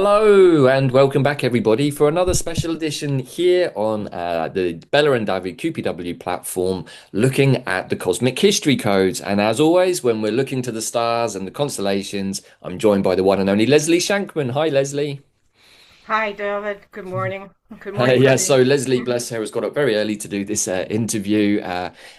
Hello and welcome back, everybody, for another special edition here on the Bella and Davyd QPW platform, looking at the cosmic history codes. And as always, when we're looking to the stars and the constellations, I'm joined by the one and only Leslie Shankman. Hi, Leslie. Hi, David. Good morning. Good morning Yeah, for so me. Leslie, bless her, has got up very early to do this interview,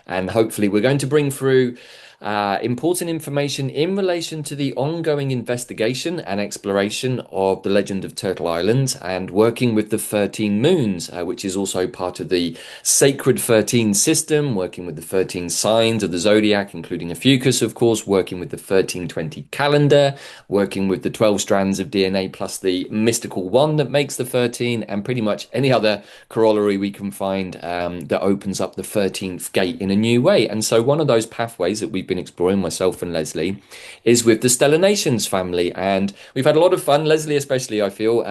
and hopefully we're going to bring through important information in relation to the ongoing investigation and exploration of the legend of Turtle Island and working with the 13 moons, which is also part of the sacred 13 system, working with the 13 signs of the Zodiac, including a Fucus, of course, working with the 1320 calendar, working with the 12 strands of DNA plus the mystical one that makes the 13, and pretty much any other corollary we can find that opens up the 13th gate in a new way. And so, one of those pathways that we've been exploring, myself and Leslie, is with the Stellar Nations family. And we've had a lot of fun, Leslie, especially, I feel,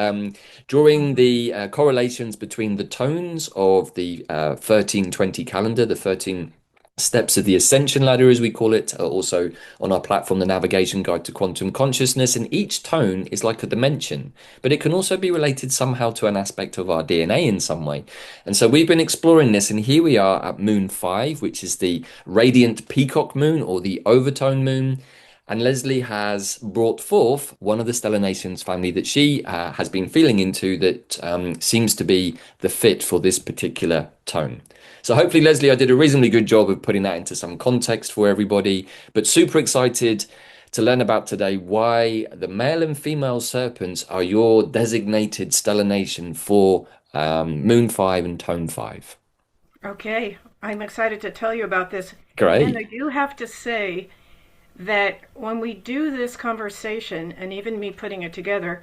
drawing Mhm. the correlations between the tones of the 1320 calendar, the 13 steps of the ascension ladder, as we call it, also on our platform, the navigation guide to quantum consciousness. And each tone is like a dimension, but it can also be related somehow to an aspect of our DNA in some way. And so we've been exploring this, and here we are at moon 5, which is the radiant peacock moon or the overtone moon. And Leslie has brought forth one of the stellar nations family that she has been feeling into that seems to be the fit for this particular tone. So hopefully, Leslie, I did a reasonably good job of putting that into some context for everybody, but super excited to learn about today why the male and female serpents are your designated stellar nation for Moon 5 and Tone 5. Okay, I'm excited to tell you about this. And I Great. do have to say that when we do this conversation, and even me putting it together,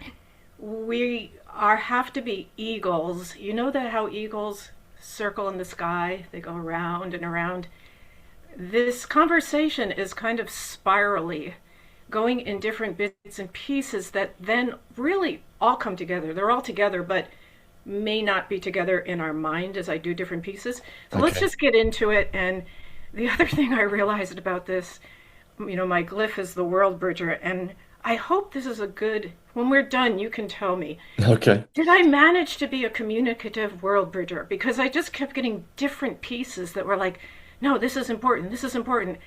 we are have to be eagles. You know that how eagles circle in the sky, they go around and around. This conversation is kind of spirally, going in different bits and pieces that then really all come together. They're all together, but may not be together in our mind as I do different pieces. So let's Okay. just get into it. And the other thing I realized about this, my glyph is the world bridger. And I hope this is a good, when we're done, you can tell me. Okay. Did I manage to be a communicative world bridger? Because I just kept getting different pieces that were like, no, this is important, this is important.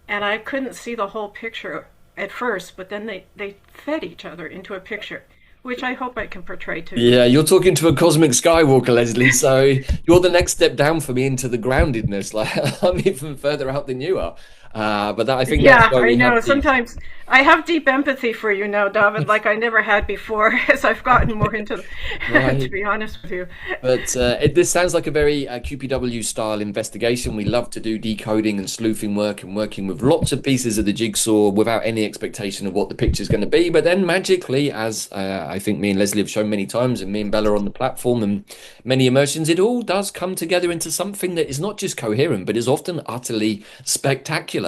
And I couldn't see the whole picture at first, but then they fed each other into a picture, which I hope I can portray to you. Yeah, you're talking to a cosmic Skywalker, Leslie. So you're the next step down for me into the groundedness. Like I'm even further out than you are. But that, I think that's Yeah, why I we have know. these. Sometimes I have deep empathy for you now, David, like I never had before as I've gotten more into, to Right. be honest with you. But this sounds like a very QPW style investigation. We love to do decoding and sleuthing work and working with lots of pieces of the jigsaw without any expectation of what the picture's going to be. But then magically, as I think me and Leslie have shown many times, and me and Bella on the platform and many immersions, it all does come together into something that is not just coherent, but is often utterly spectacular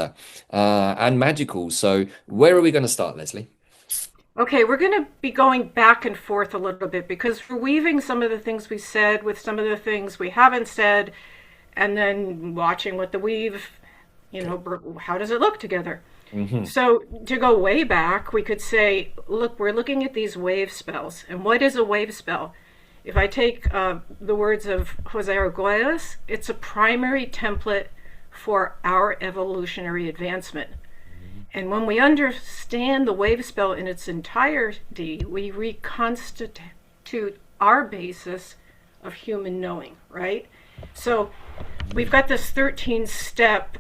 and magical. So, where are we going to start, Leslie? Okay, we're going to be going back and forth a little bit because we're weaving some of the things we said with some of the things we haven't said, and then watching what the weave, Okay. how does it look together? Hmm. So to go way back, we could say, look, we're looking at these wave spells. And what is a wave spell? If I take the words of Jose Arguelles, it's a primary template for our evolutionary advancement. And when we understand the wave spell in its entirety, we reconstitute our basis of human knowing, right? So we've got this 13 step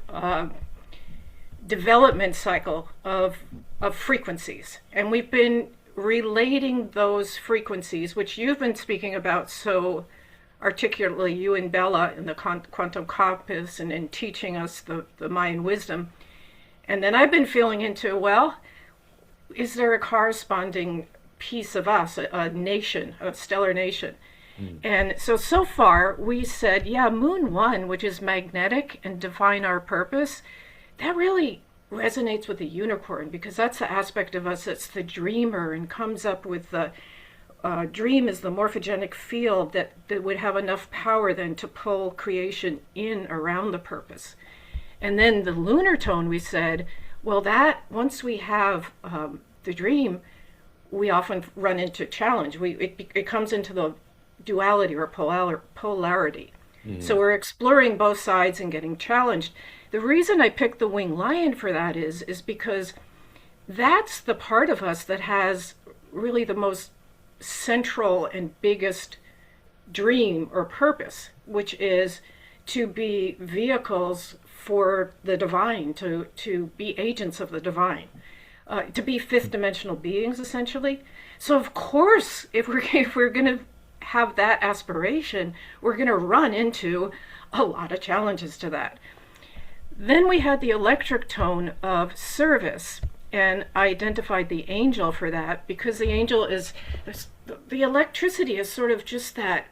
development cycle of frequencies. And we've been relating those frequencies, which you've been speaking about so articulately, you and Bella, in the quantum compass and in teaching us the Mayan wisdom. And then I've been feeling into, well, is there a corresponding piece of us, a nation, a stellar nation? And so far, we said, yeah, Moon 1, which is magnetic and define our purpose, that really resonates with the unicorn because that's the aspect of us that's the dreamer and comes up with the dream is the morphogenic field that would have enough power then to pull creation in around the purpose. And then the lunar tone, we said, well, that once we have the dream, we often run into challenge. It comes into the duality or polarity. So Mm. we're exploring both sides and getting challenged. The reason I picked the winged lion for that is because that's the part of us that has really the most central and biggest dream or purpose, which is to be vehicles for the divine, to be agents of the divine, to be fifth dimensional beings, essentially. So, of course, if we're going to have that aspiration, we're going to run into a lot of challenges to that. Then we had the electric tone of service, and I identified the angel for that because the angel is the electricity is sort of just that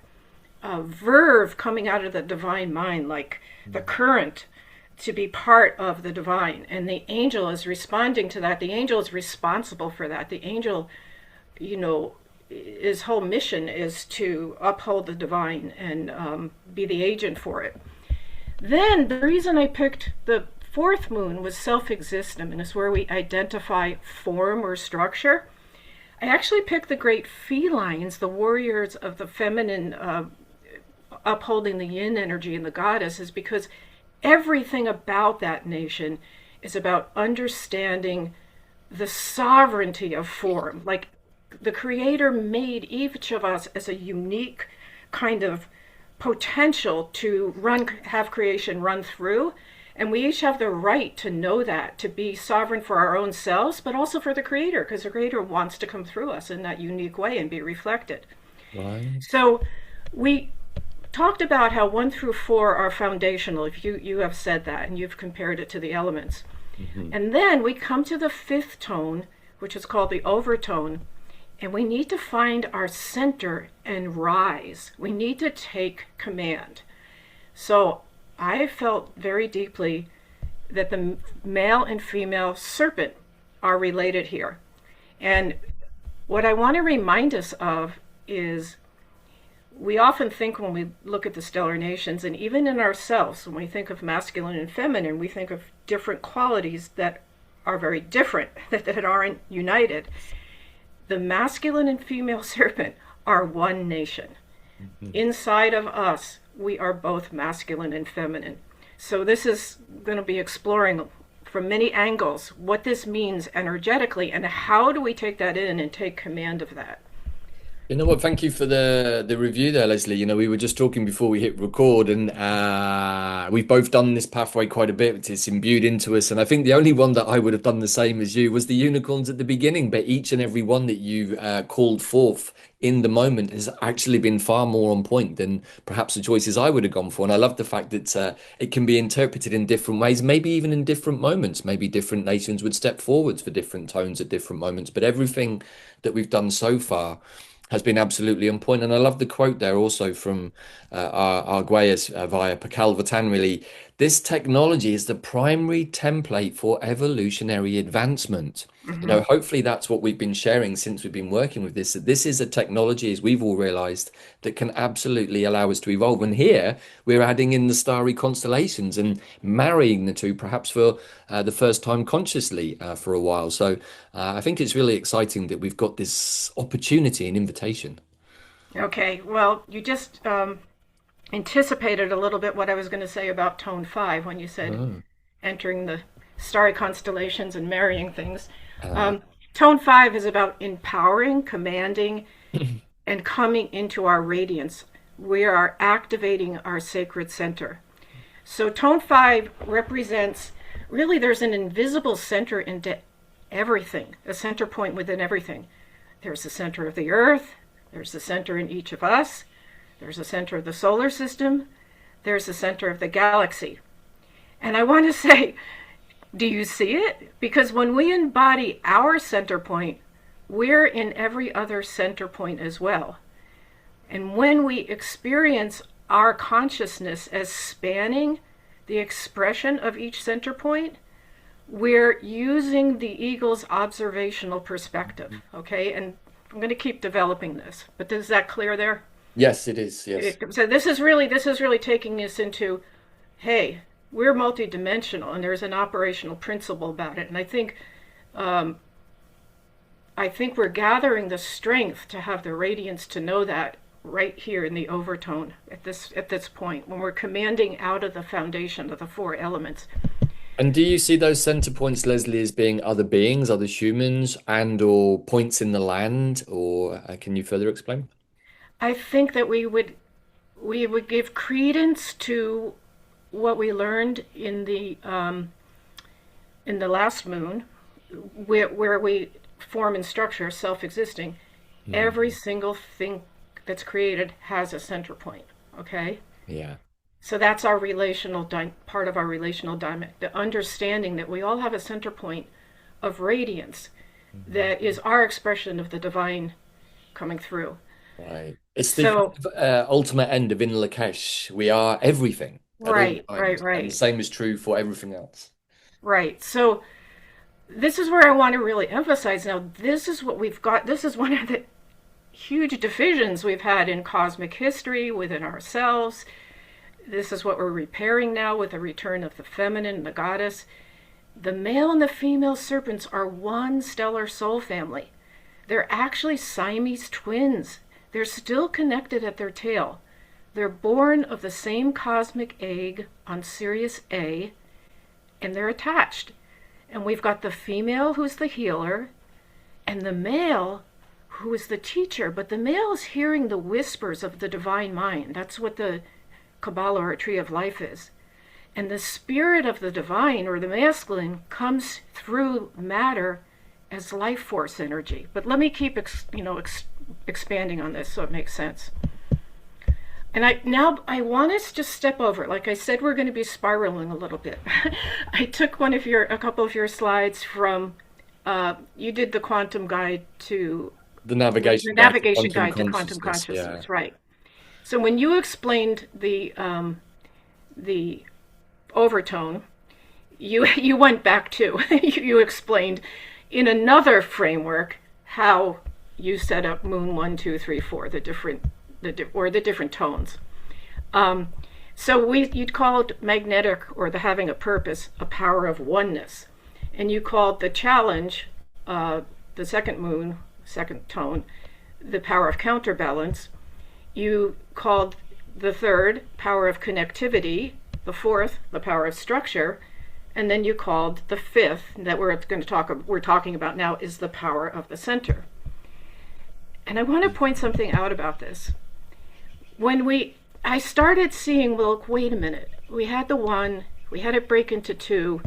verve coming out of the divine mind, like the current to be part of the divine. And the angel is responding to that. The angel is responsible for that. The angel, you know, his whole mission is to uphold the divine and be the agent for it. Then the reason I picked the fourth moon was self-existent, and it's where we identify form or structure. I actually picked the great felines, the warriors of the feminine, upholding the yin energy and the goddesses, because everything about that nation is about understanding the sovereignty of form. Like the creator made each of us as a unique kind of potential to have creation run through. And we each have the right to know that, to be sovereign for our own selves, but also for the creator, because the creator wants to come through us in that unique way and be reflected. Right. So we talked about how 1 through 4 are foundational. If you have said that and you've compared it to the elements. Mm-hmm. And then we come to the fifth tone, which is called the overtone, and we need to find our center and rise. We need to take command. So I felt very deeply that the male and female serpent are related here. And what I want to remind us of is we often think when we look at the stellar nations, and even in ourselves, when we think of masculine and feminine, we think of different qualities that are very different, that aren't united. The masculine and female serpent are one nation. Mm-hmm. Inside of us, we are both masculine and feminine. So this is going to be exploring from many angles what this means energetically and how do we take that in and take command of that. You know what? Thank you for the review there, Leslie. You know, we were just talking before we hit record, and we've both done this pathway quite a bit. It's imbued into us, and I think the only one that I would have done the same as you was the unicorns at the beginning. But each and every one that you called forth in the moment has actually been far more on point than perhaps the choices I would have gone for. And I love the fact that it can be interpreted in different ways, maybe even in different moments. Maybe different nations would step forwards for different tones at different moments. But everything that we've done so far has been absolutely on point. And I love the quote there also from Arguelles via Pakal Vatan, really. This technology is the primary template for evolutionary advancement. You Mm-hmm. know, hopefully that's what we've been sharing since we've been working with this. That this is a technology, as we've all realized, that can absolutely allow us to evolve. And here we're adding in the starry constellations and marrying the two, perhaps for the first time consciously for a while. So I think it's really exciting that we've got this opportunity and invitation. Okay, well, you just anticipated a little bit what I was going to say about tone 5 when you said Oh. entering the starry constellations and marrying things. Uh, Tone 5 is about empowering, commanding, and coming into our radiance. We are activating our sacred center. So tone 5 represents really there's an invisible center into everything, a center point within everything. There's the center of the earth, there's the center in each of us, there's the center of the solar system, there's the center of the galaxy. And I want to say, do you see it? Because when we embody our center point, we're in every other center point as well. And when we experience our consciousness as spanning the expression of each center point, we're using the eagle's observational perspective, okay? And I'm going to keep developing this, but is that clear there? yes, it is. Yes. So this is really taking us into, hey, we're multidimensional, and there's an operational principle about it. And I think I think we're gathering the strength to have the radiance to know that right here in the overtone at this point when we're commanding out of the foundation of the four elements. And do you see those center points, Leslie, as being other beings, other humans, and or points in the land? Or can you further explain? I think that we would give credence to what we learned in the last moon, where we form and structure self-existing. Every Hmm. single thing that's created has a center point. Okay, Yeah. so that's our part of our relational dynamic, the understanding that we all have a center point of radiance Mhm. that is our expression of the divine coming through. Right. It's the kind So of, ultimate end of In Lakesh. We are everything at all right, right, times, and the right, same is true for everything else. right. So this is where I want to really emphasize now. This is what we've got. This is one of the huge divisions we've had in cosmic history within ourselves. This is what we're repairing now with the return of the feminine, the goddess. The male and the female serpents are one stellar soul family. They're actually Siamese twins. They're still connected at their tail. They're born of the same cosmic egg on Sirius A, and they're attached. And we've got the female who's the healer, and the male who is the teacher. But the male is hearing the whispers of the divine mind. That's what the Kabbalah or Tree of Life is. And the spirit of the divine or the masculine comes through matter as life force energy. But let me keep expanding on this so it makes sense. And I want us to step over. Like I said, we're going to be spiraling a little bit. I took a couple of your slides from. You did the quantum guide to The the navigation guide to navigation quantum guide to quantum consciousness. Yeah. consciousness, right? So when you explained the overtone, you went back to you explained in another framework how you set up moon 1, 2, 3, 4, the different tones. Um, so you'd called magnetic or the having a purpose a power of oneness, and you called the challenge, the second moon, second tone, the power of counterbalance. You called the third power of connectivity, the fourth the power of structure, and then you called the fifth that we're talking about now is the power of the center. And I want to point something out about this. When I started seeing, well, wait a minute. We had the one, we had it break into two.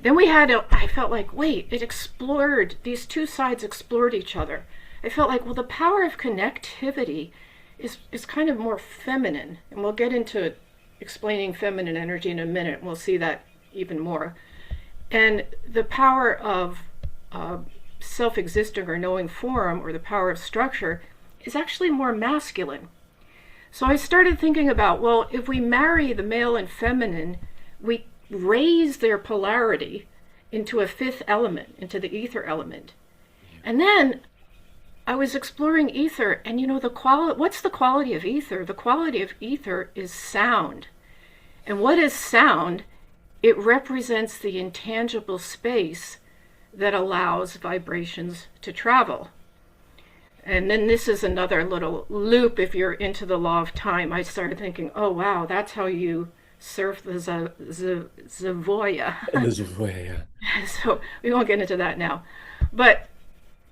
Then I felt like, wait, it explored, these two sides explored each other. I felt like, well, the power of connectivity is kind of more feminine. And we'll get into explaining feminine energy in a minute. We'll see that even more. And the power of self existing or knowing form, or the power of structure, is actually more masculine. So I started thinking about, well, if we marry the male and feminine, we raise their polarity into a fifth element, into the ether element. And then I was exploring ether, and what's the quality of ether? The quality of ether is sound. And what is sound? It represents the intangible space that allows vibrations to travel. And then this is another little loop. If you're into the law of time, I started thinking, oh, wow, that's how you surf the Zavoya. There's a way. Yeah. So we won't get into that now. But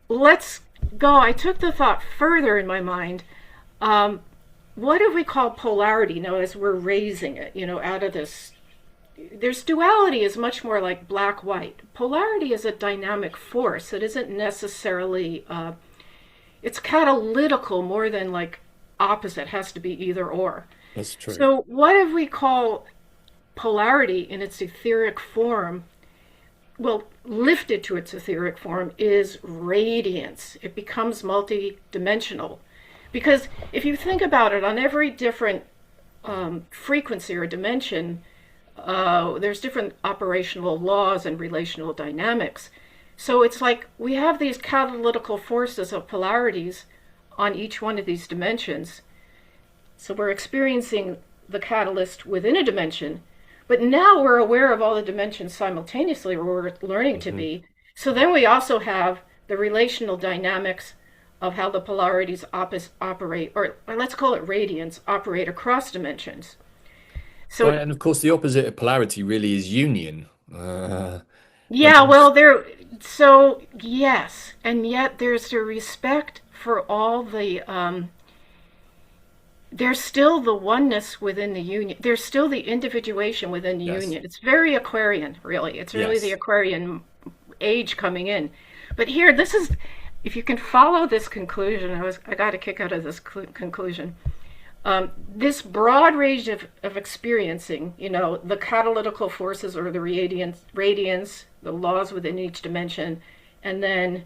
let's go. I took the thought further in my mind. What do we call polarity now as we're raising it, out of this? There's duality is much more like black white. Polarity is a dynamic force. It isn't necessarily it's catalytical more than like opposite, has to be either or. That's true. So what if we call polarity in its etheric form, well, lifted to its etheric form, is radiance. It becomes multi-dimensional. Because if you think about it, on every different frequency or dimension, there's different operational laws and relational dynamics. So it's like we have these catalytical forces of polarities on each one of these dimensions. So we're experiencing the catalyst within a dimension, but now we're aware of all the dimensions simultaneously, or we're learning to Mhm. be. So then we also have the relational dynamics of how the polarities operate, or let's call it radiance, operate across dimensions. Well, So, and of course, the opposite of polarity really is union. When yeah, well, so yes, and yet there's a respect for all there's still the oneness within the union. There's still the individuation within the yes, union. It's very Aquarian, really. It's really the yes. Aquarian age coming in. But here, this is, if you can follow this conclusion, I got a kick out of this conclusion. This broad range of experiencing, the catalytical forces or the radiance, the laws within each dimension, and then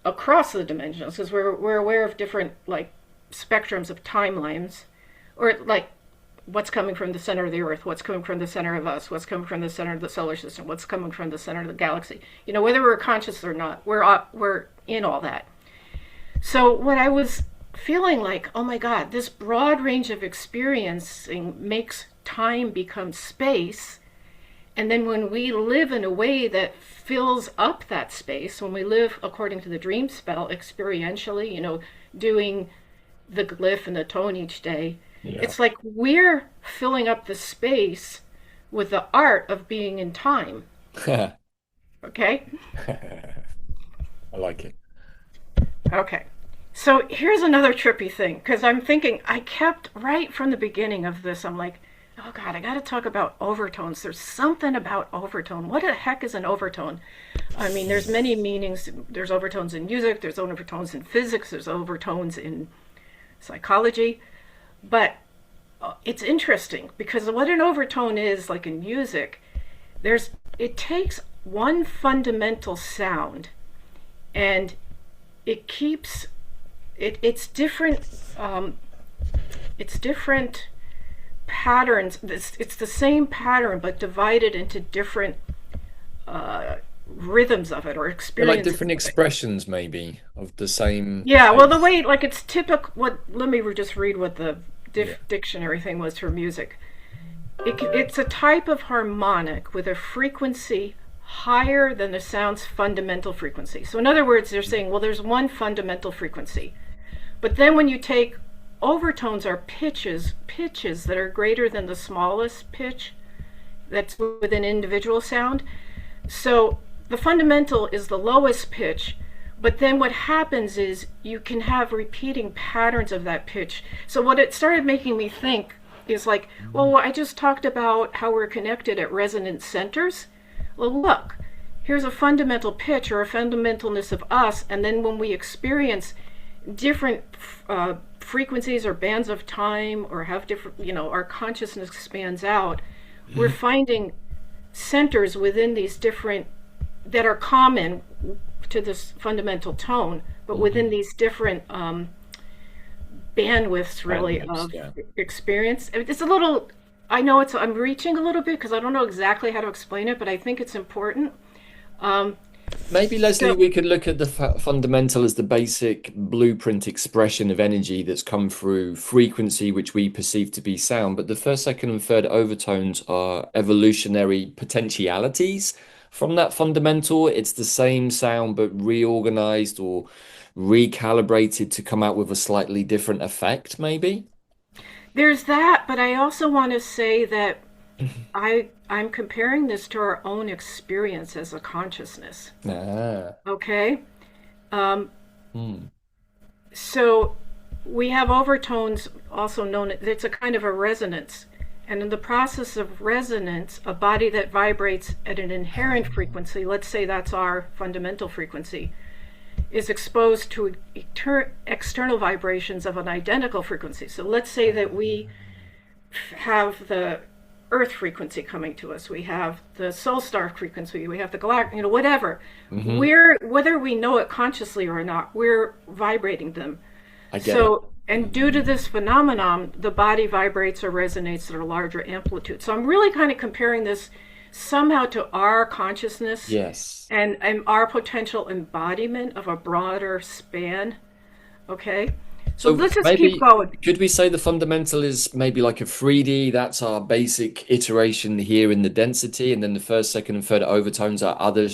across the dimensions, because we're aware of different like spectrums of timelines, or like what's coming from the center of the Earth, what's coming from the center of us, what's coming from the center of the solar system, what's coming from the center of the galaxy. Whether we're conscious or not, we're in all that. So what I was feeling like, oh my God, this broad range of experiencing makes time become space. And then when we live in a way that fills up that space, when we live according to the dream spell experientially, doing the glyph and the tone each day, Yeah. it's like we're filling up the space with the art of being in time. Okay? I like it. Okay. So here's another trippy thing, because I'm thinking, I kept right from the beginning of this, I'm like, oh God, I got to talk about overtones. There's something about overtone. What the heck is an overtone? I mean, there's many meanings. There's overtones in music, there's overtones in physics, there's overtones in psychology. But it's interesting because what an overtone is, like in music, it takes one fundamental sound and it keeps it's different. It's different patterns. It's the same pattern, but divided into different rhythms of it or They're like experiences different of it. expressions, maybe, of the same Yeah, well, the base. way, like, it's typical. Let me just read what the Yeah. dictionary thing was for music. It's a type of harmonic with a frequency higher than the sound's fundamental frequency. So, in other words, they're saying, well, there's one fundamental frequency. But then when you take overtones are pitches that are greater than the smallest pitch that's within individual sound. So the fundamental is the lowest pitch, but then what happens is you can have repeating patterns of that pitch. So what it started making me think is like, well, I just talked about how we're connected at resonance centers. Well, look, here's a fundamental pitch or a fundamentalness of us, and then when we experience different frequencies or bands of time or have different, our consciousness expands out, we're finding centers within these different that are common to this fundamental tone, but within Mhm. these different bandwidths really Bandwidths, of yeah. experience. It's a little, I know I'm reaching a little bit because I don't know exactly how to explain it, but I think it's important. Um, Maybe, Leslie, so we could look at the fundamental as the basic blueprint expression of energy that's come through frequency, which we perceive to be sound. But the first, second, and third overtones are evolutionary potentialities from that fundamental. It's the same sound, but reorganized or recalibrated to come out with a slightly different effect, maybe. there's that, but I also want to say that I'm comparing this to our own experience as a consciousness. Ah. Okay? Um, Hmm. so we have overtones, also known, it's a kind of a resonance. And in the process of resonance, a body that vibrates at an inherent frequency, let's say that's our fundamental frequency, is exposed to external vibrations of an identical frequency. So let's say that we have the Earth frequency coming to us, we have the soul star frequency, we have the galactic, whatever. Hmm. Whether we know it consciously or not, we're vibrating them. I get it. So, and due to this phenomenon, the body vibrates or resonates at a larger amplitude. So I'm really kind of comparing this somehow to our consciousness Yes. and our potential embodiment of a broader span. Okay? So So let's just keep maybe going. could we say the fundamental is maybe like a 3D? That's our basic iteration here in the density, and then the first, second, and third overtones are other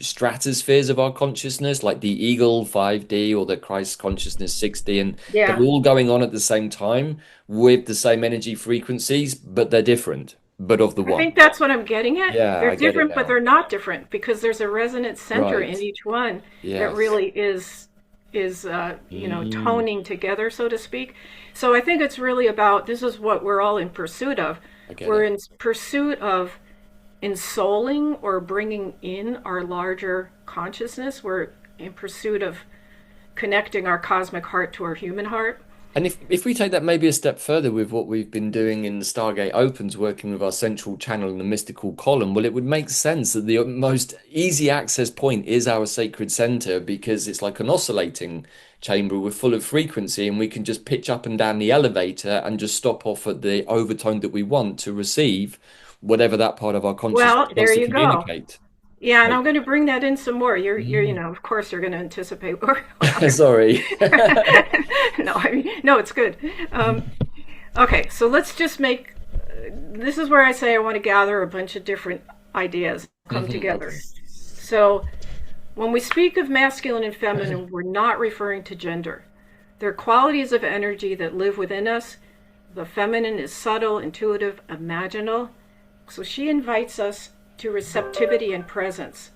stratospheres of our consciousness, like the Eagle 5D or the Christ consciousness 6D, and they're Yeah. all going on at the same time with the same energy frequencies, but they're different, but of the I one. think that's what I'm getting at. Yeah, They're I get it different, but now. they're not different because there's a resonant center Right. in each one that Yes. really is Mm, toning together, so to speak. So I think it's really about this is what we're all in pursuit of. I get We're it. in pursuit of ensouling or bringing in our larger consciousness. We're in pursuit of connecting our cosmic heart to our human heart. And if we take that maybe a step further with what we've been doing in the Stargate Opens, working with our central channel and the mystical column, well, it would make sense that the most easy access point is our sacred center because it's like an oscillating chamber. We're full of frequency and we can just pitch up and down the elevator and just stop off at the overtone that we want to receive whatever that part of our consciousness Well, wants there to you go. communicate. Yeah, and Like, I'm going to bring that in some more. You mm. know, of course, you're going to anticipate what I'm Sorry. no, I mean, no, it's good. Okay, so let's just make this is where I say I want to gather a bunch of different ideas come Mhm, together. okay. So, when we speak of masculine and feminine, we're not referring to gender. They're qualities of energy that live within us. The feminine is subtle, intuitive, imaginal. So, she invites us to receptivity and presence.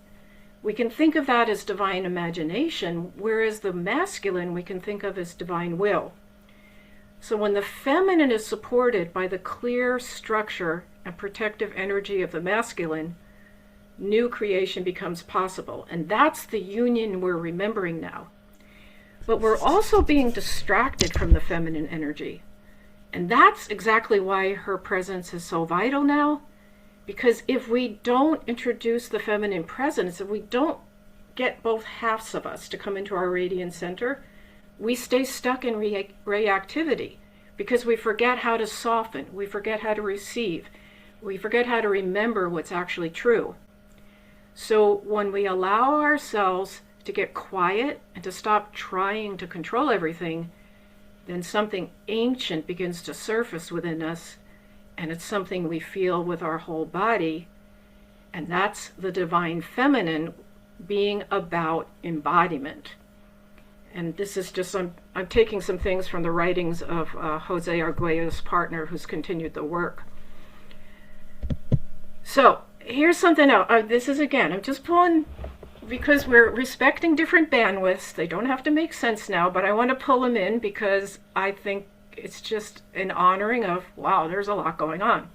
We can think of that as divine imagination, whereas the masculine we can think of as divine will. So when the feminine is supported by the clear structure and protective energy of the masculine, new creation becomes possible. And that's the union we're remembering now. But we're also being distracted from the feminine energy. And that's exactly why her presence is so vital now. Because if we don't introduce the feminine presence, if we don't get both halves of us to come into our radiant center, we stay stuck in reactivity because we forget how to soften, we forget how to receive, we forget how to remember what's actually true. So when we allow ourselves to get quiet and to stop trying to control everything, then something ancient begins to surface within us, and it's something we feel with our whole body, and that's the divine feminine being about embodiment. And this is just, I'm taking some things from the writings of Jose Arguello's partner who's continued the work. So here's something else. This is again, I'm just pulling, because we're respecting different bandwidths. They don't have to make sense now, but I want to pull them in because I think it's just an honoring of, wow, there's a lot going on.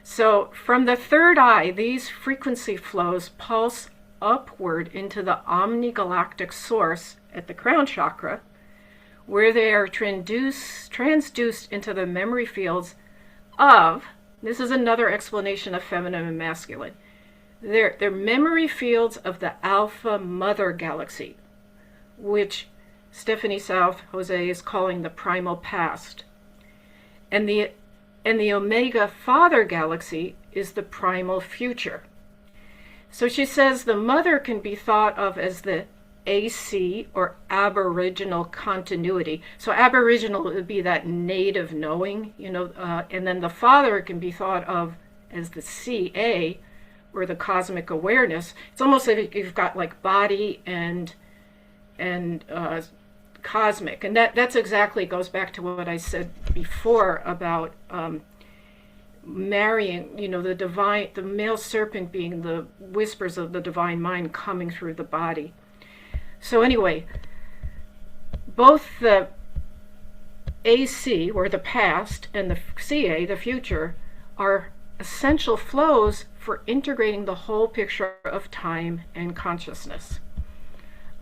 So from the third eye, these frequency flows pulse upward into the omnigalactic source at the crown chakra, where they are transduced into the memory fields of, this is another explanation of feminine and masculine, they're memory fields of the Alpha Mother Galaxy, which Stephanie South Jose is calling the primal past. And the Omega Father Galaxy is the primal future. So she says the mother can be thought of as the AC or aboriginal continuity. So aboriginal would be that native knowing, and then the father can be thought of as the CA or the cosmic awareness. It's almost like you've got like body and cosmic, and that's exactly goes back to what I said before about marrying, the male serpent being the whispers of the divine mind coming through the body. So anyway, both the AC, or the past, and the CA, the future, are essential flows for integrating the whole picture of time and consciousness.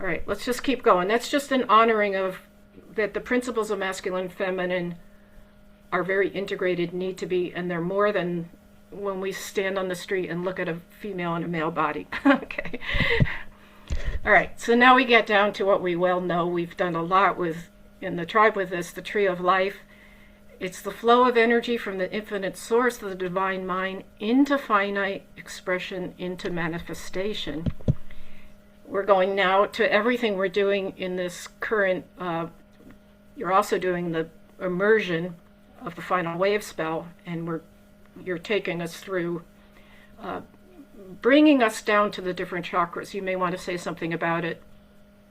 All right, let's just keep going. That's just an honoring of that the principles of masculine and feminine are very integrated, need to be, and they're more than when we stand on the street and look at a female and a male body. Okay. All right, so now we get down to what we well know. We've done a lot with in the tribe with this, the tree of life. It's the flow of energy from the infinite source of the divine mind into finite expression, into manifestation. We're going now to everything we're doing in this current, you're also doing the immersion of the final wave spell, and you're taking us through bringing us down to the different chakras. You may want to say something about it.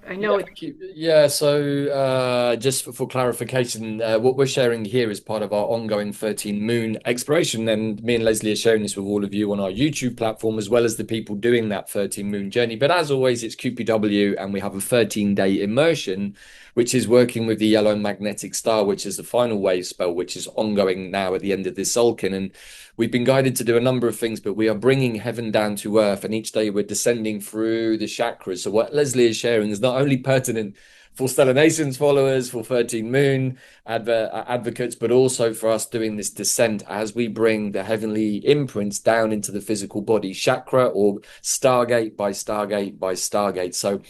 I Yeah, know it. thank you. Yeah, so just for clarification, what we're sharing here is part of our ongoing 13 moon exploration. And me and Leslie are sharing this with all of you on our YouTube platform, as well as the people doing that 13 moon journey. But as always, it's QPW, and we have a 13-day immersion, which is working with the yellow magnetic star, which is the final wave spell, which is ongoing now at the end of this Sulkin. And we've been guided to do a number of things, but we are bringing heaven down to earth, and each day we're descending through the chakras. So what Leslie is sharing is not only pertinent for Stellar Nations followers, for 13 Moon advocates, but also for us doing this descent as we bring the heavenly imprints down into the physical body, chakra or stargate by stargate by stargate. So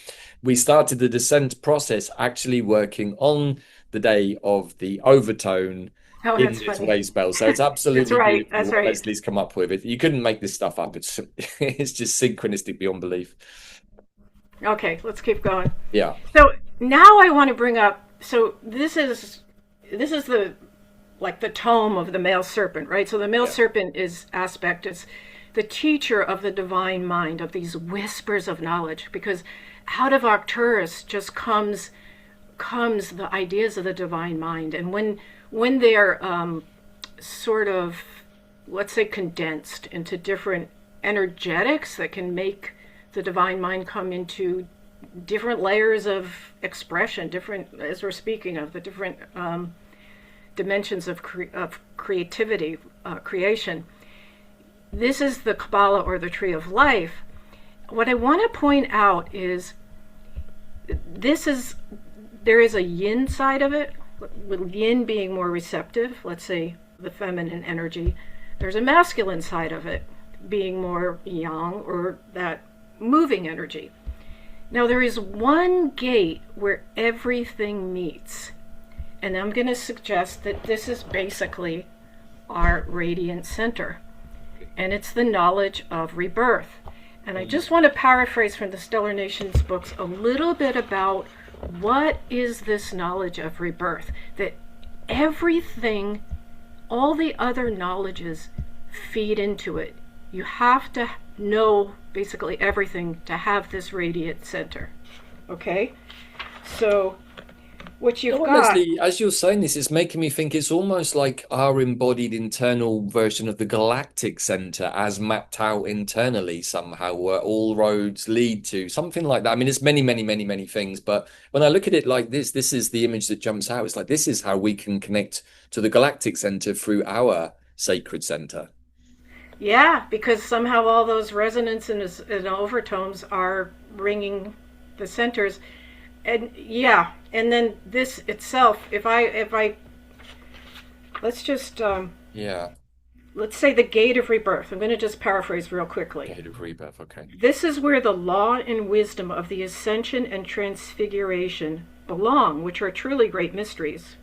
we started the descent process actually working on the day of the overtone Oh, in that's this funny. way spell. So it's That's absolutely right. beautiful That's what right. Leslie's come up with. You couldn't make this stuff up. It's it's just synchronistic beyond belief. Okay, let's keep going. Yeah. So now I want to bring up. So this is the like the tome of the male serpent, right? So the male Yeah. serpent is the teacher of the divine mind, of these whispers of knowledge, because out of Arcturus just comes the ideas of the divine mind, and when they're sort of, let's say, condensed into different energetics that can make the divine mind come into different layers of expression, different, as we're speaking of, the different dimensions of creativity, creation. This is the Kabbalah, or the Tree of Life. What I want to point out is this is there is a yin side of it, with yin being more receptive, let's say the feminine energy. There's a masculine side of it, being more yang, or that moving energy. Now, there is one gate where everything meets, and I'm going to suggest that this is basically our radiant center, and it's the knowledge of rebirth. And I just want to paraphrase from the Stellar Nations books a little bit about what is this knowledge of rebirth, that everything, all the other knowledges feed into it. You have to know basically everything to have this radiant center. Okay? So what You know you've what, got. Leslie, as you're saying this, it's making me think it's almost like our embodied internal version of the galactic center as mapped out internally somehow, where all roads lead to something like that. I mean, it's many, many, many, many things, but when I look at it like this is the image that jumps out. It's like this is how we can connect to the galactic center through our sacred center. Yeah, because somehow all those resonances and overtones are ringing the centers. And yeah, and then this itself, if I let's just Yeah. let's say the gate of rebirth. I'm going to just paraphrase real quickly. Gate of rebirth. Okay. This is where the law and wisdom of the ascension and transfiguration belong, which are truly great mysteries.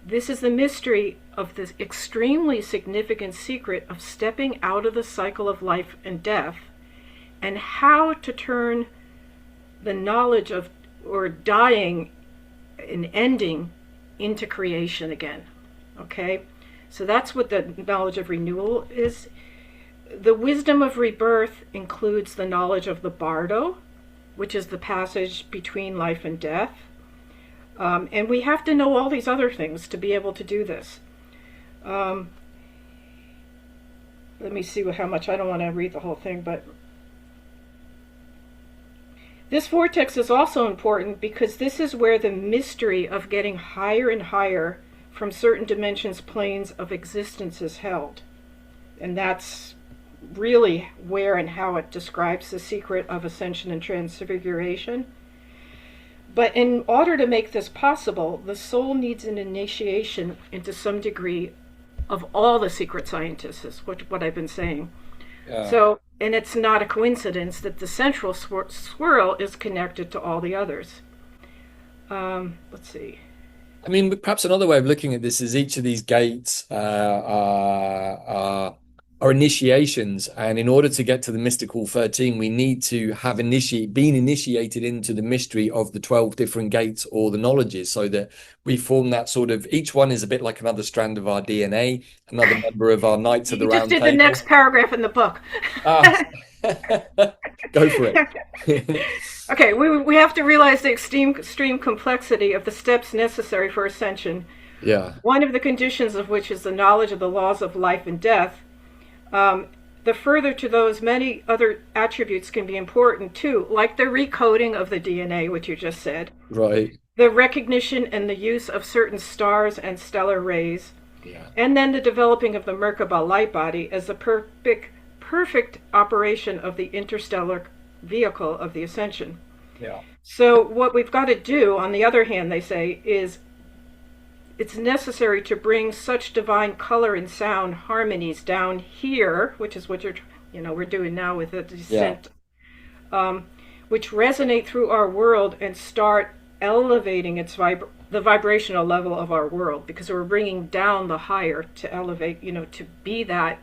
This is the mystery of the extremely significant secret of stepping out of the cycle of life and death, and how to turn the knowledge of, or dying and ending, into creation again. Okay? So that's what the knowledge of renewal is. The wisdom of rebirth includes the knowledge of the bardo, which is the passage between life and death. And we have to know all these other things to be able to do this. Let me see how much, I don't want to read the whole thing, but this vortex is also important because this is where the mystery of getting higher and higher from certain dimensions, planes of existence is held. And that's really where and how it describes the secret of ascension and transfiguration. But in order to make this possible, the soul needs an initiation into some degree of all the secret scientists, is what I've been saying. Yeah. So, and it's not a coincidence that the central swirl is connected to all the others. Let's see. I mean, perhaps another way of looking at this is each of these gates are are initiations, and in order to get to the mystical 13, we need to have been initiated into the mystery of the 12 different gates or the knowledges, so that we form that sort of, each one is a bit like another strand of our DNA, another member of our Knights of the You just Round did the next Table. paragraph in the book. Ah, go for it. Okay, we have to realize the extreme complexity of the steps necessary for ascension. Yeah, One of the conditions of which is the knowledge of the laws of life and death. The further to those, many other attributes can be important too, like the recoding of the DNA, which you just said, right. the recognition and the use of certain stars and stellar rays, Yeah, and then the developing of the Merkaba light body as the perfect operation of the interstellar vehicle of the ascension. yeah, So what we've got to do, on the other hand, they say, is it's necessary to bring such divine color and sound harmonies down here, which is what we're doing now with the yeah, descent, which resonate through our world and start elevating the vibrational level of our world, because we're bringing down the higher to elevate, to be that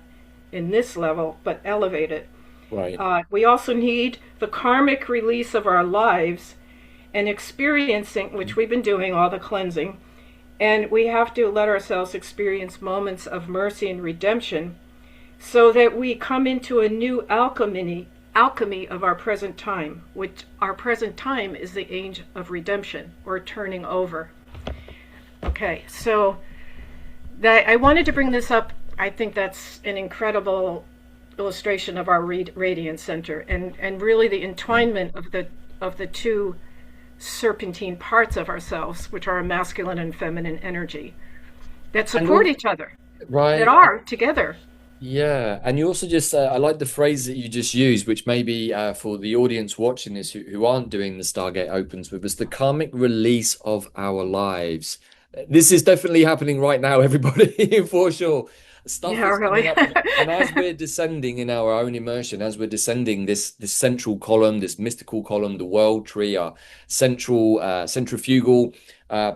in this level, but elevate it. right. We also need the karmic release of our lives and experiencing, which we've been doing, all the cleansing. And we have to let ourselves experience moments of mercy and redemption so that we come into a new alchemy of our present time, which our present time is the age of redemption or turning over. Okay, so I wanted to bring this up. I think that's an incredible illustration of our radiance center, and really the entwinement of the two serpentine parts of ourselves, which are a masculine and feminine energy that And support each other, that right. are together. Yeah, and you also just, I like the phrase that you just used, which maybe for the audience watching this who aren't doing the Stargate Opens with us, the karmic release of our lives. This is definitely happening right now, everybody, for sure. Stuff Yeah, is coming really. up, and as we're descending in our own immersion, as we're descending this central column, this mystical column, the world tree, our central centrifugal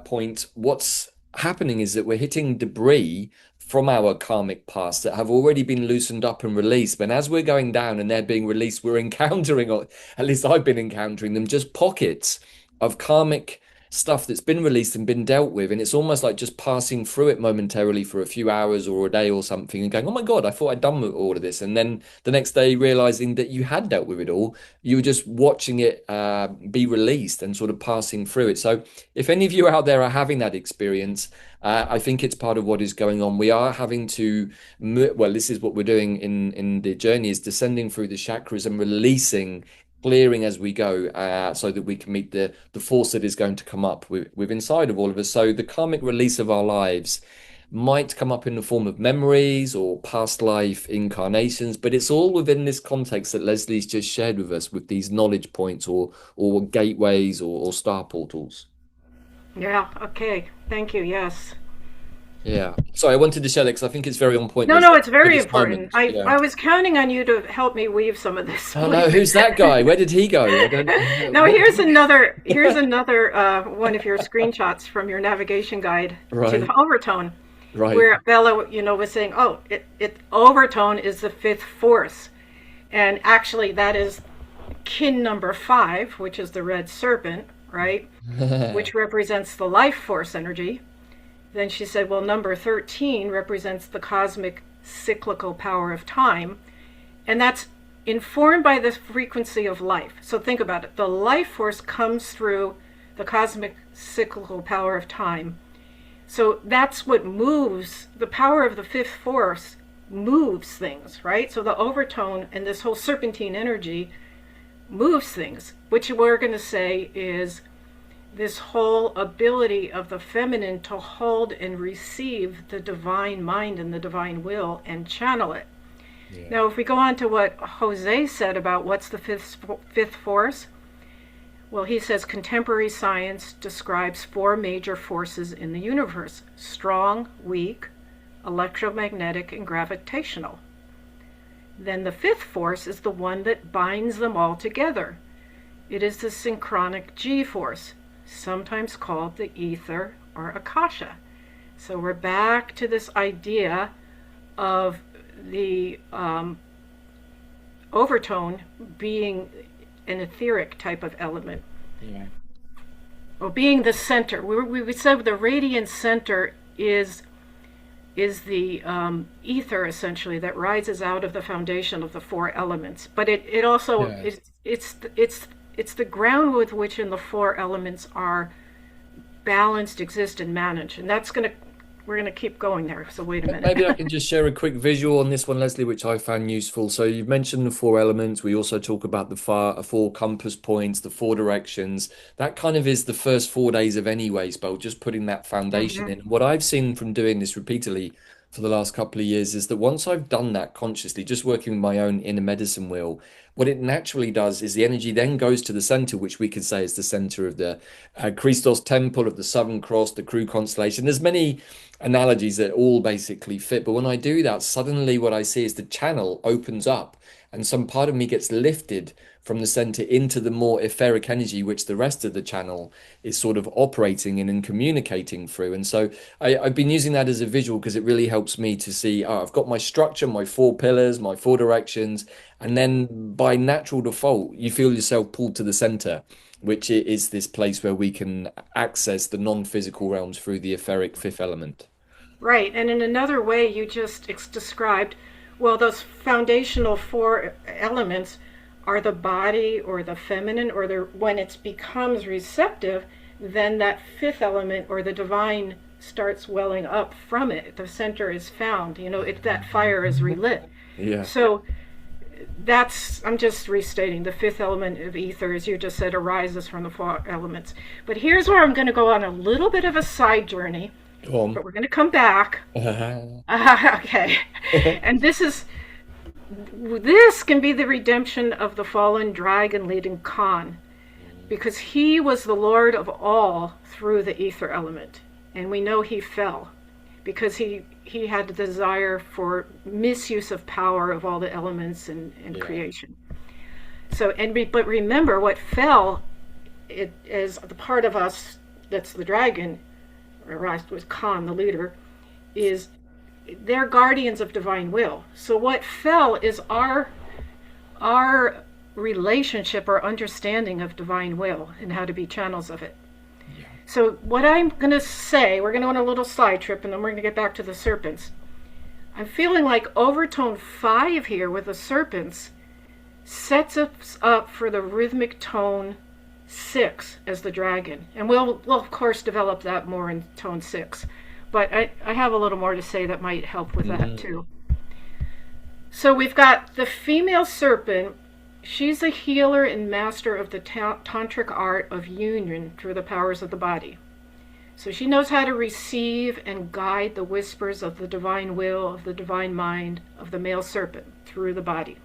point, what's happening is that we're hitting debris from our karmic past that have already been loosened up and released. But as we're going down and they're being released, we're encountering, or at least I've been encountering them, just pockets of karmic stuff that's been released and been dealt with. And it's almost like just passing through it momentarily for a few hours or a day or something and going, oh my God, I thought I'd done with all of this. And then the next day realizing that you had dealt with it all. You were just watching it be released and sort of passing through it. So if any of you out there are having that experience, I think it's part of what is going on. We are having to, well, this is what we're doing in the journey, is descending through the chakras and releasing, clearing as we go, so that we can meet the force that is going to come up with inside of all of us. So the karmic release of our lives might come up in the form of memories or past life incarnations, but it's all within this context that Leslie's just shared with us, with these knowledge points or gateways or star portals. Yeah, okay. Thank you. Yes. Yeah. Sorry, I wanted to share that because I think it's very on point No, this no, it's for very this important. moment. Yeah. I was counting on you to help me weave some of this. Oh no, who's that guy? Where did he go? I don't. Now What? here's another one of your screenshots from your navigation guide to the Right, Overtone, right. where Bella, was saying, "Oh, it Overtone is the fifth force," and actually that is kin number 5, which is the red serpent, right? Which represents the life force energy. Then she said, well, number 13 represents the cosmic cyclical power of time, and that's informed by the frequency of life. So think about it. The life force comes through the cosmic cyclical power of time. So that's what moves, the power of the fifth force moves things, right? So the overtone and this whole serpentine energy moves things, which we're going to say is this whole ability of the feminine to hold and receive the divine mind and the divine will and channel it. Yeah. Now, if we go on to what Jose said about what's the fifth force, well, he says contemporary science describes 4 major forces in the universe: strong, weak, electromagnetic, and gravitational. Then the 5th force is the one that binds them all together. It is the synchronic G-force, sometimes called the ether or akasha. So we're back to this idea of the overtone being an etheric type of element, Yeah. or being the center. We said the radiant center is the ether essentially that rises out of the foundation of the four elements. But it also Yeah. it's the ground with which in the four elements are balanced, exist, and manage. And that's gonna we're gonna keep going there. So wait a minute. Maybe I can just share a quick visual on this one, Leslie, which I found useful. So you've mentioned the four elements. We also talk about the four compass points, the four directions. That kind of is the first 4 days of any way spell, just putting that foundation Hmm. in. What I've seen from doing this repeatedly for the last couple of years is that once I've done that consciously, just working with my own inner medicine wheel, what it naturally does is the energy then goes to the center, which we could say is the center of the Christos temple, of the Southern Cross, the Crew constellation. There's many analogies that all basically fit. But when I do that, suddenly what I see is the channel opens up and some part of me gets lifted from the center into the more etheric energy, which the rest of the channel is sort of operating in and communicating through. And so I've been using that as a visual because it really helps me to see, oh, I've got my structure, my four pillars, my four directions. And then by natural default, you feel yourself pulled to the center, which is this place where we can access the non-physical realms through the etheric fifth element. Right. And in another way, you just described, well, those foundational four elements are the body or the feminine, or the when it becomes receptive, then that fifth element or the divine starts welling up from it. The center is found. That fire is relit. Yeah. So I'm just restating the fifth element of ether, as you just said, arises from the four elements. But here's where I'm going to go on a little bit of a side journey, Go on. but we're going to come back. Okay. And this can be the redemption of the fallen dragon leading Khan, because he was the lord of all through the ether element. And we know he fell because he had the desire for misuse of power of all the elements and Yeah. creation. But remember, what fell, it is the part of us that's the dragon, or was Khan, the leader, is they're guardians of divine will. So what fell is our relationship or understanding of divine will and how to be channels of it. Yeah. So what I'm going to say, we're going to go on a little side trip, and then we're going to get back to the serpents. I'm feeling like Overtone 5 here with the serpents sets us up for the rhythmic tone 6 as the dragon. And we'll of course develop that more in tone 6. But I have a little more to say that might help with that Mhm. too. So we've got the female serpent. She's a healer and master of the tantric art of union through the powers of the body. So she knows how to receive and guide the whispers of the divine will, of the divine mind, of the male serpent through the body.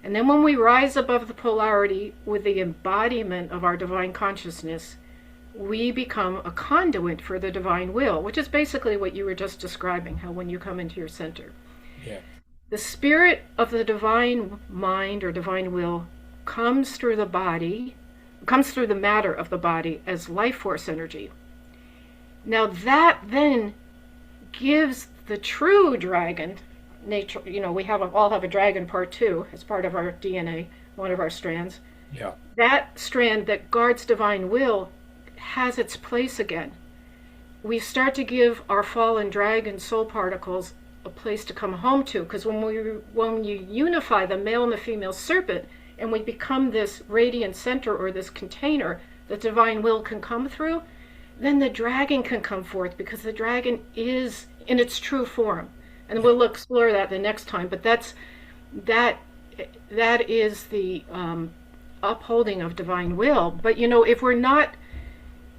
And then when we rise above the polarity with the embodiment of our divine consciousness, we become a conduit for the divine will, which is basically what you were just describing, how when you come into your center. Yeah. The spirit of the divine mind or divine will comes through the body, comes through the matter of the body as life force energy. Now that then gives the true dragon nature. All have a dragon part 2 as part of our DNA, one of our strands. Yeah. That strand that guards divine will has its place again. We start to give our fallen dragon soul particles a place to come home to, because when you unify the male and the female serpent and we become this radiant center or this container that divine will can come through, then the dragon can come forth, because the dragon is in its true form. And we'll explore that the next time. But that is the upholding of divine will. But if we're not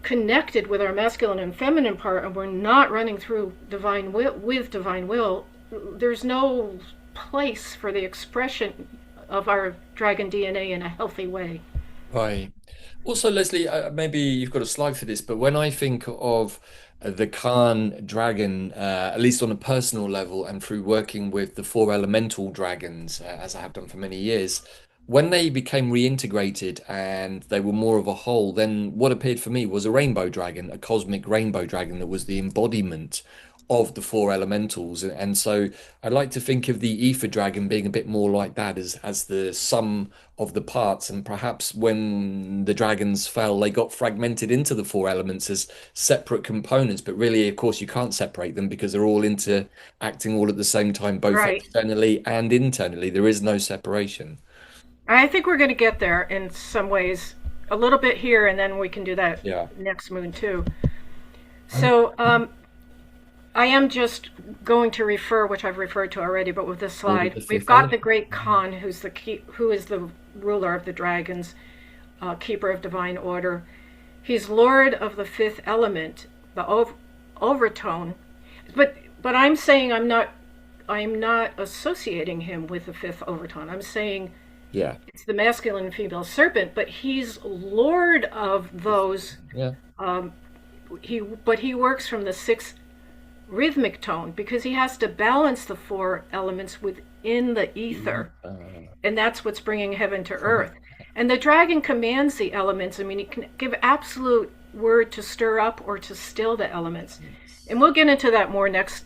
connected with our masculine and feminine part, and we're not running through divine will with divine will, there's no place for the expression of our dragon DNA in a healthy way. Right. Also, Leslie, maybe you've got a slide for this, but when I think of the Khan dragon, at least on a personal level, and through working with the four elemental dragons, as I have done for many years, when they became reintegrated and they were more of a whole, then what appeared for me was a rainbow dragon, a cosmic rainbow dragon that was the embodiment of the four elementals. And so I like to think of the ether dragon being a bit more like that as the sum of the parts. And perhaps when the dragons fell, they got fragmented into the four elements as separate components. But really, of course, you can't separate them because they're all interacting all at the same time, both Right. externally and internally. There is no separation. I think we're going to get there in some ways, a little bit here, and then we can do that Yeah. next moon too. So I am just going to refer, which I've referred to already, but with this Order the slide, we've fifth got the element. great Khan, who is the ruler of the dragons, keeper of divine order. He's lord of the fifth element, the overtone. But I'm saying I'm not associating him with the fifth overtone. I'm saying Yeah. it's the masculine and female serpent, but he's lord of those. Yeah. He works from the sixth rhythmic tone because he has to balance the four elements within the ether, and that's what's bringing heaven to earth. And the dragon commands the elements. I mean, he can give absolute word to stir up or to still the elements, and we'll get into that more next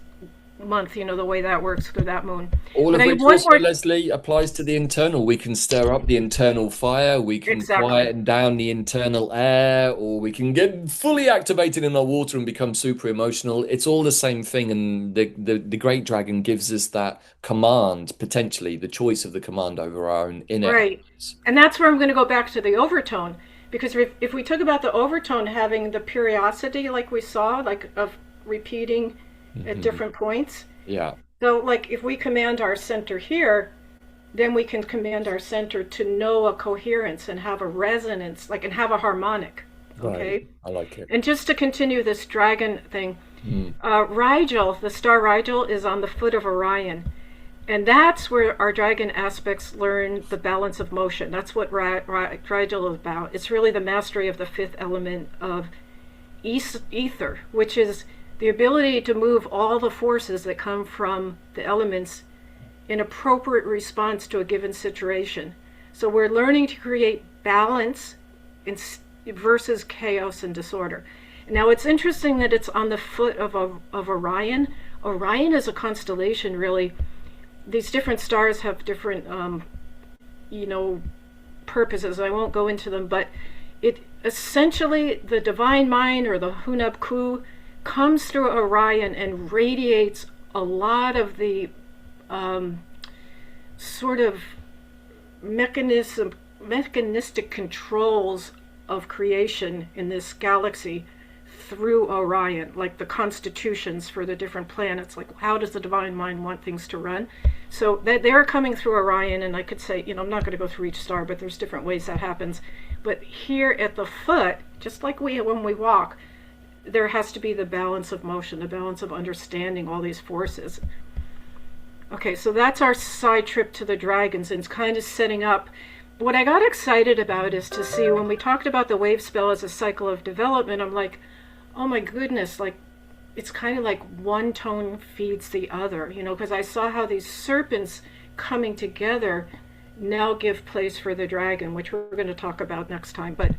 month, the way that works through that moon. All But of I which one also, more. Leslie, applies to the internal. We can stir up the internal fire, we can Exactly. quieten down the internal air, or we can get fully activated in our water and become super emotional. It's all the same thing, and the great dragon gives us that command, potentially the choice of the command over our own inner Right. energies. And that's where I'm going to go back to the overtone. Because if we talk about the overtone having the periodicity, like we saw, like of repeating at Mhm. different points. Yeah, So, like, if we command our center here, then we can command our center to know a coherence and have a resonance, like, and have a harmonic. right. Okay? I like it. And just to continue this dragon thing, Mm. Rigel, the star Rigel, is on the foot of Orion. And that's where our dragon aspects learn the balance of motion. That's what Rigel is about. It's really the mastery of the fifth element of ether, which is the ability to move all the forces that come from the elements in appropriate response to a given situation. So we're learning to create balance versus chaos and disorder. Now it's interesting that it's on the foot of Orion. Orion is a constellation, really. These different stars have different, you know, purposes. I won't go into them, but it essentially, the divine mind or the Hunab Ku comes through Orion and radiates a lot of the sort of mechanistic controls of creation in this galaxy through Orion, like the constitutions for the different planets, like how does the divine mind want things to run. So they're coming through Orion, and I could say, I'm not going to go through each star, but there's different ways that happens. But here at the foot, just like when we walk, there has to be the balance of motion, the balance of understanding all these forces. Okay, so that's our side trip to the dragons, and it's kind of setting up. What I got excited about is to see when we talked about the wave spell as a cycle of development, I'm like, oh my goodness, like it's kind of like one tone feeds the other, because I saw how these serpents coming together now give place for the dragon, which we're going to talk about next time. But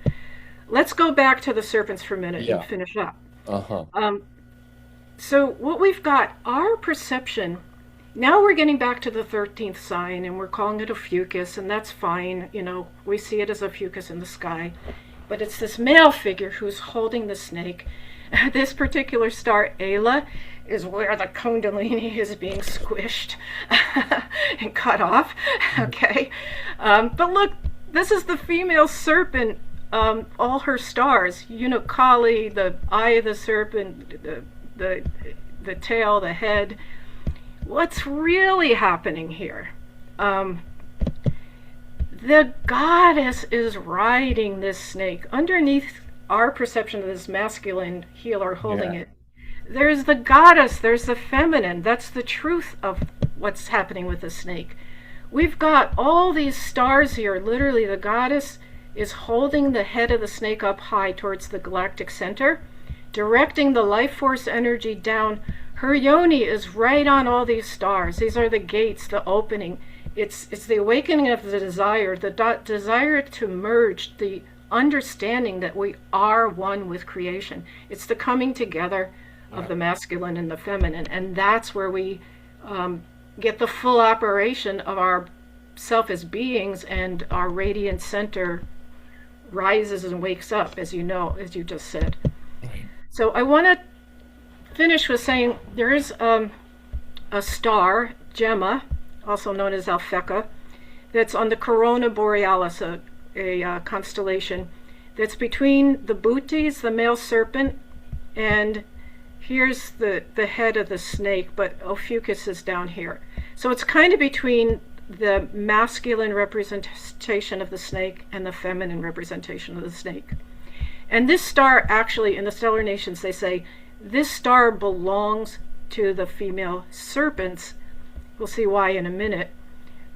let's go back to the serpents for a minute and Yeah. finish up. Uh-huh. So what we've got, our perception, now we're getting back to the 13th sign, and we're calling it a fucus, and that's fine. We see it as a fucus in the sky. But it's this male figure who's holding the snake. This particular star, Ayla, is where the Kundalini is being squished and cut off. Okay. But look, this is the female serpent, all her stars. Kali, the eye of the serpent, the tail, the head. What's really happening here? The goddess is riding this snake. Underneath our perception of this masculine healer holding Yeah. it, there's the goddess, there's the feminine. That's the truth of what's happening with the snake. We've got all these stars here. Literally, the goddess is holding the head of the snake up high towards the galactic center, directing the life force energy down. Her yoni is right on all these stars. These are the gates, the opening. It's the awakening of the desire to merge, the understanding that we are one with creation. It's the coming together of Yeah. the masculine and the feminine. And that's where we get the full operation of our self as beings, and our radiant center rises and wakes up, as you know, as you just said. Right. So I want to finish with saying there is a star, Gemma, also known as Alphecca, that's on the Corona Borealis, a constellation that's between the Bootes, the male serpent, and here's the head of the snake, but Ophiuchus is down here. So it's kind of between the masculine representation of the snake and the feminine representation of the snake. And this star, actually, in the stellar nations, they say this star belongs to the female serpents. We'll see why in a minute.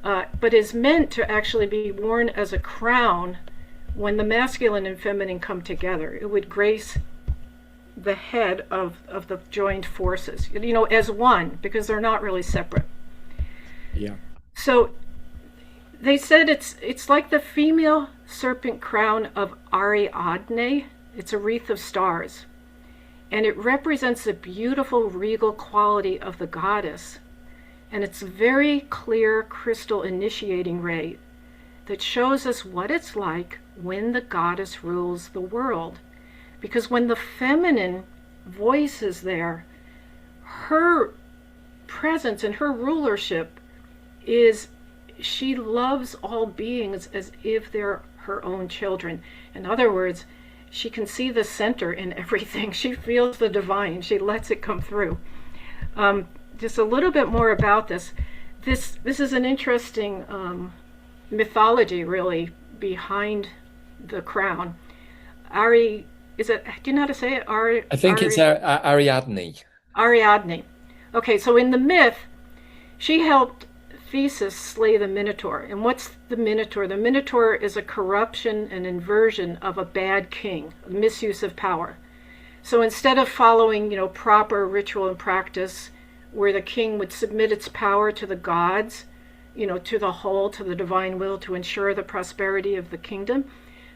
But is meant to actually be worn as a crown when the masculine and feminine come together. It would grace the head of the joined forces, as one, because they're not really separate. Yeah. So they said it's like the female serpent crown of Ariadne. It's a wreath of stars. And it represents the beautiful regal quality of the goddess. And it's a very clear crystal initiating ray that shows us what it's like when the goddess rules the world. Because when the feminine voice is there, her presence and her rulership is she loves all beings as if they're her own children. In other words, she can see the center in everything. She feels the divine. She lets it come through. Just a little bit more about this. This is an interesting mythology, really, behind the crown. Ari, is it? Do you know how to say it? I think it's Ariadne. Ariadne. Okay, so in the myth, she helped Theseus slay the Minotaur. And what's the Minotaur? The Minotaur is a corruption and inversion of a bad king, a misuse of power. So instead of following, proper ritual and practice, where the king would submit its power to the gods, to the whole, to the divine will, to ensure the prosperity of the kingdom,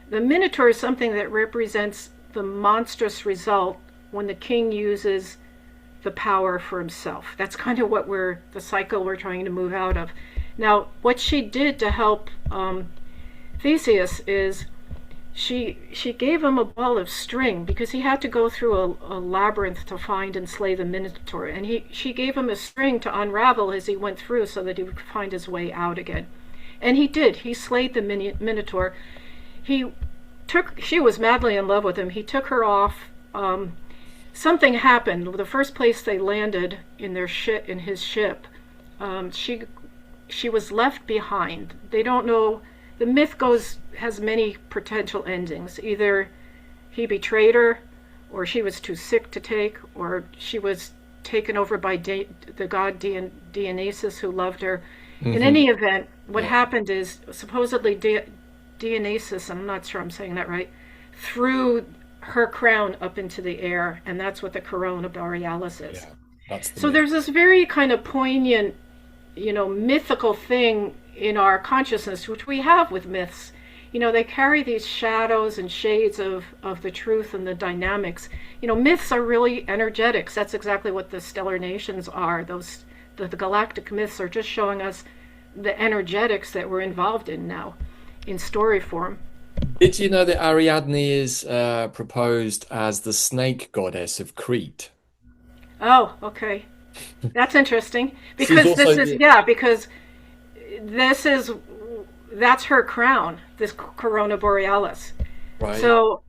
the Minotaur is something that represents the monstrous result when the king uses the power for himself. That's kind of the cycle we're trying to move out of. Now, what she did to help Theseus is she gave him a ball of string, because he had to go through a labyrinth to find and slay the Minotaur. And she gave him a string to unravel as he went through so that he would find his way out again. And he did. He slayed the Minotaur. She was madly in love with him. He took her off. Something happened. The first place they landed in his ship, she was left behind. They don't know. The myth has many potential endings. Either he betrayed her, or she was too sick to take, or she was taken over by the god Dionysus, who loved her. In any event, what happened is supposedly Dionysus, and I'm not sure I'm saying that right, threw her crown up into the air, and that's what the Corona Borealis is. Yeah, that's the So myth. there's this very kind of poignant, mythical thing in our consciousness, which we have with myths. They carry these shadows and shades of the truth and the dynamics. Myths are really energetics. That's exactly what the stellar nations are. The galactic myths are just showing us the energetics that we're involved in now, in story form. Did you know that Ariadne is proposed as the snake goddess of Crete? Oh, okay. That's interesting. She's Because also, because this is that's her crown, this Corona Borealis. right. So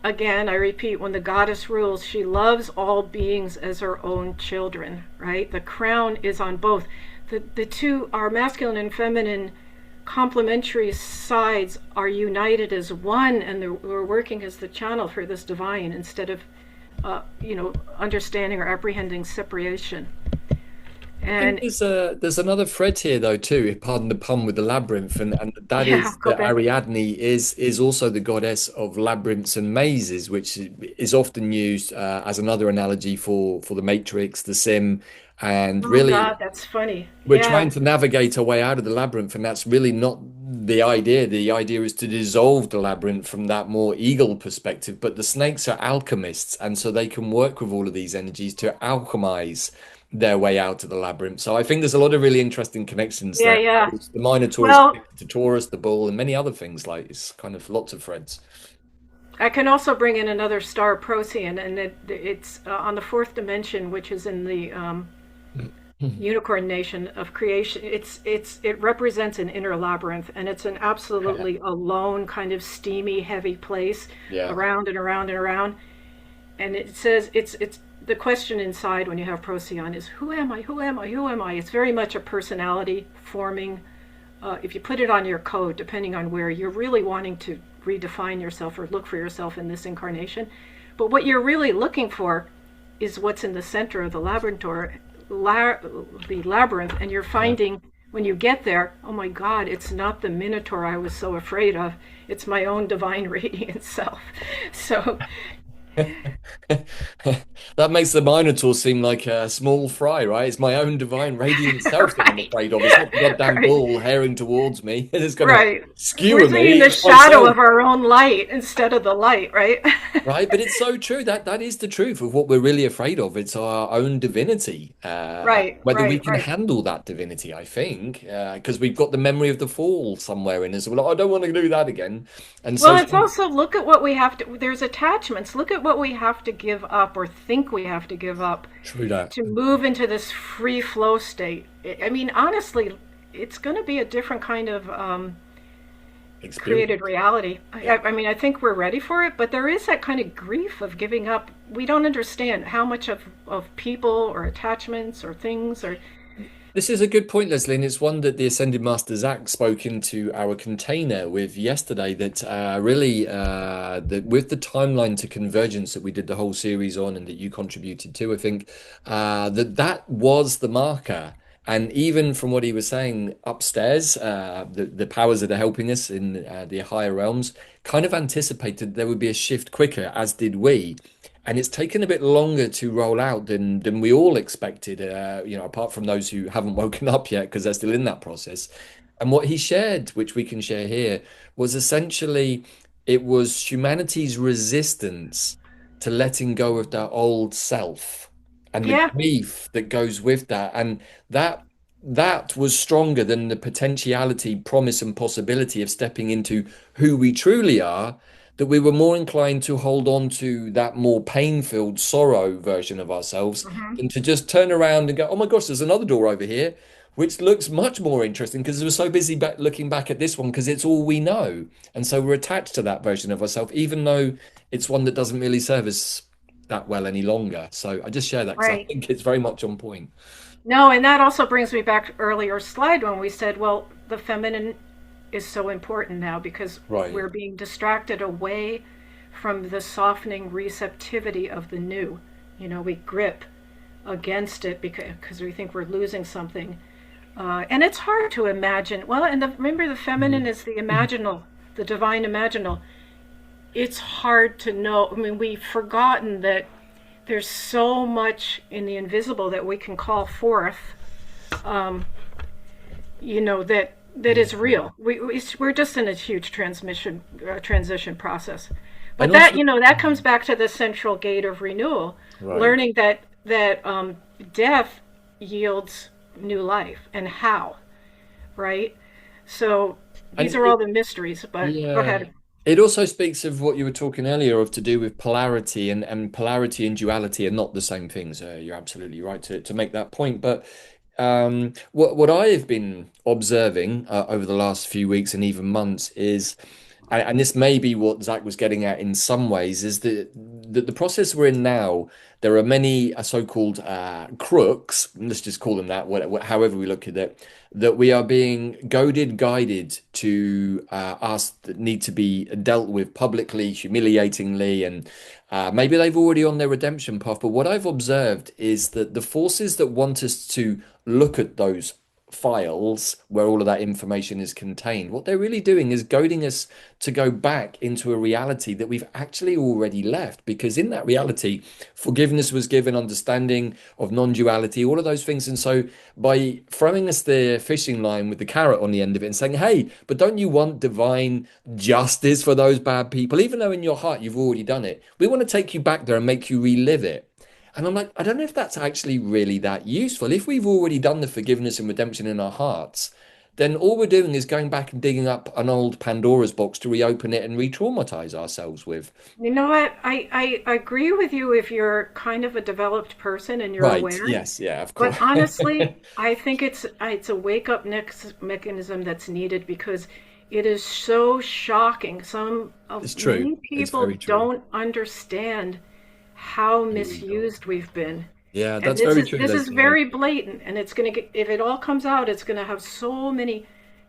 again, I repeat, when the goddess rules, she loves all beings as her own children, right? The crown is on both. The two, our masculine and feminine complementary sides, are united as one, and we're working as the channel for this divine, instead of understanding or apprehending separation. I think And there's another thread here though too, pardon the pun with the labyrinth, and that yeah, is go that back. Ariadne is also the goddess of labyrinths and mazes, which is often used as another analogy for the Matrix, the Sim, and Oh really God, that's funny. we're trying Yeah, to navigate our way out of the labyrinth, and that's really not the idea is to dissolve the labyrinth from that more eagle perspective, but the snakes are alchemists, and so they can work with all of these energies to alchemize their way out of the labyrinth. So I think there's a lot of really interesting connections Yeah, there. yeah. The Minotaur is Well, connected to Taurus, the bull, and many other things. Like it's kind of lots of threads. I can also bring in another star, Procyon, and it's on the fourth dimension, which is in the unicorn nation of creation. It represents an inner labyrinth, and it's an absolutely alone, kind of steamy, heavy place, Yeah. around and around and around. And it says it's the question inside when you have Procyon is, who am I? Who am I? Who am I? It's very much a personality forming. If you put it on your code, depending on where you're really wanting to redefine yourself or look for yourself in this incarnation. But what you're really looking for is what's in the center of the the labyrinth, and you're Yeah. finding when you get there, oh my God, it's not the Minotaur I was so afraid of. It's my own divine radiant self. So, That makes the Minotaur seem like a small fry, right? It's my own divine radiant self that I'm right, afraid of. It's not the goddamn right. bull herring towards me. It's gonna Right. We're skewer me. seeing the It's shadow myself. of our own light instead of the light, right? Right, but it's so true. That is the truth of what we're really afraid of. It's our own divinity. Right, Whether we right, can right. handle that divinity, I think, because we've got the memory of the fall somewhere in us. We're like, I don't want to do that again. And Well, so, it's also look at what we have to, there's attachments. Look at what we have to give up or think we have to give up true that to move into this free flow state. I mean, honestly, it's going to be a different kind of created experience. reality. Yeah. I mean, I think we're ready for it, but there is that kind of grief of giving up. We don't understand how much of people or attachments or things or, This is a good point, Leslie, and it's one that the Ascended Master Zach spoke into our container with yesterday. That really, that with the timeline to convergence that we did the whole series on, and that you contributed to, I think that was the marker. And even from what he was saying upstairs, the powers that are helping us in the higher realms kind of anticipated there would be a shift quicker, as did we. And it's taken a bit longer to roll out than we all expected, apart from those who haven't woken up yet because they're still in that process. And what he shared, which we can share here, was essentially it was humanity's resistance to letting go of their old self and the yeah, grief that goes with that. And that that was stronger than the potentiality, promise, and possibility of stepping into who we truly are, that we were more inclined to hold on to that more pain-filled sorrow version of ourselves hmm, than to just turn around and go, oh my gosh, there's another door over here, which looks much more interesting because we're so busy looking back at this one because it's all we know. And so we're attached to that version of ourselves, even though it's one that doesn't really serve us that well any longer. So I just share that because I right. think it's very much on point. No, and that also brings me back to earlier slide when we said, well, the feminine is so important now because Right. we're being distracted away from the softening receptivity of the new. You know, we grip against it because we think we're losing something. And it's hard to imagine. Well, and remember, the feminine Mhm. is the imaginal, the divine imaginal. It's hard to know. I mean, we've forgotten that there's so much in the invisible that we can call forth, um, that is real. We're just in a huge transition process. But And also, that comes back to the central gate of renewal, right. learning that death yields new life and how, right? So And these are all the mysteries. But go yeah. ahead. It also speaks of what you were talking earlier of to do with polarity and polarity and duality are not the same things. You're absolutely right to make that point. But what I have been observing over the last few weeks and even months is, and this may be what Zach was getting at in some ways, is that the process we're in now, there are many so-called crooks, let's just call them that, however we look at it, that we are being goaded, guided to us that need to be dealt with publicly, humiliatingly, and maybe they've already on their redemption path. But what I've observed is that the forces that want us to look at those files where all of that information is contained. What they're really doing is goading us to go back into a reality that we've actually already left. Because in that reality, forgiveness was given, understanding of non-duality, all of those things. And so by throwing us the fishing line with the carrot on the end of it and saying, hey, but don't you want divine justice for those bad people? Even though in your heart you've already done it, we want to take you back there and make you relive it. And I'm like, I don't know if that's actually really that useful. If we've already done the forgiveness and redemption in our hearts, then all we're doing is going back and digging up an old Pandora's box to reopen it and re-traumatize ourselves with. You know what? I agree with you if you're kind of a developed person and you're Right. aware. Yes. Yeah, of But course. honestly, I think it's a wake up next mechanism that's needed because it is so shocking. It's true. Many It's people very true. don't understand how Oh, God. misused we've been. Yeah, And that's very true, this is Leslie. very blatant, and it's gonna get, if it all comes out, it's gonna have so many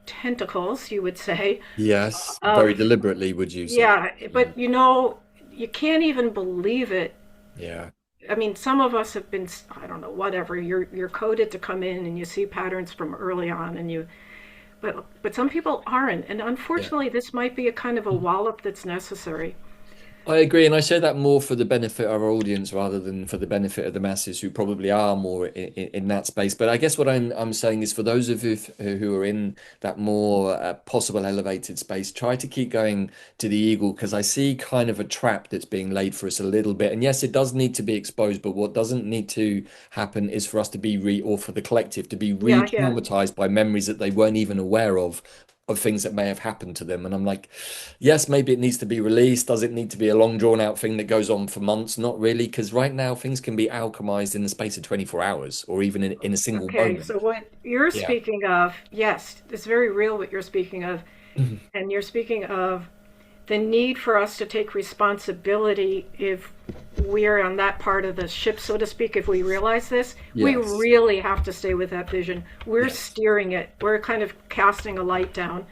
tentacles, you would say, Yes, very of deliberately, would you say? yeah, Yeah. but you can't even believe it. Yeah. I mean, some of us have been, I don't know, whatever. You're coded to come in and you see patterns from early on, and but some people aren't, and Yeah. unfortunately, this might be a kind of a wallop that's necessary. I agree, and I say that more for the benefit of our audience rather than for the benefit of the masses who probably are more in that space. But I guess what I'm saying is for those of you who are in that more possible elevated space, try to keep going to the eagle because I see kind of a trap that's being laid for us a little bit. And yes, it does need to be exposed, but what doesn't need to happen is for us to be or for the collective to be Yeah, yeah, re-traumatized by memories that they weren't even aware of things that may have happened to them. And I'm like, yes, maybe it needs to be released. Does it need to be a long drawn out thing that goes on for months? Not really, because right now things can be alchemized in the space of 24 hours or even in a single okay. moment. So what you're Yeah. speaking of, yes, it's very real what you're speaking of, and you're speaking of the need for us to take responsibility if we're on that part of the ship, so to speak. If we realize this, we Yes. really have to stay with that vision. We're Yes. steering it, we're kind of casting a light down.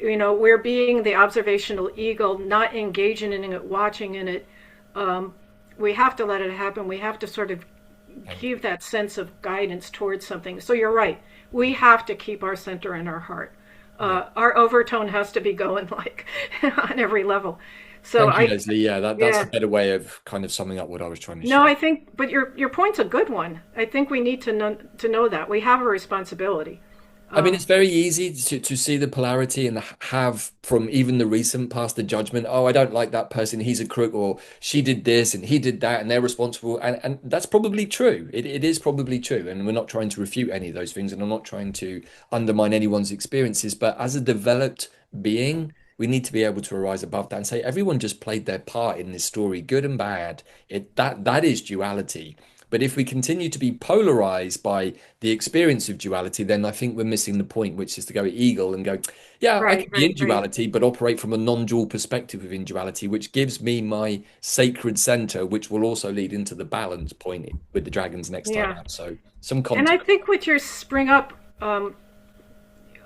We're being the observational eagle, not engaging in it, watching in it. um, we have to let it happen. We have to sort of Thank you. give that sense of guidance towards something. So you're right. We have to keep our center in our heart. Yeah. Our overtone has to be going like on every level. So Thank you, Leslie. Yeah, that's a yeah. better way of kind of summing up what I was trying to No, share. I think, but your point's a good one. I think we need to know that we have a responsibility. I mean, Um, it's very easy to see the polarity and have from even the recent past the judgment. Oh, I don't like that person. He's a crook, or she did this and he did that, and they're responsible. And that's probably true. It is probably true. And we're not trying to refute any of those things, and I'm not trying to undermine anyone's experiences. But as a developed being, we need to be able to arise above that and say everyone just played their part in this story, good and bad. That is duality. But if we continue to be polarized by the experience of duality, then I think we're missing the point, which is to go eagle and go, yeah, I right, can be right, in right. duality, but operate from a non-dual perspective within duality, which gives me my sacred center, which will also lead into the balance point with the dragons next time Yeah. out. So some And I context. think what your spring up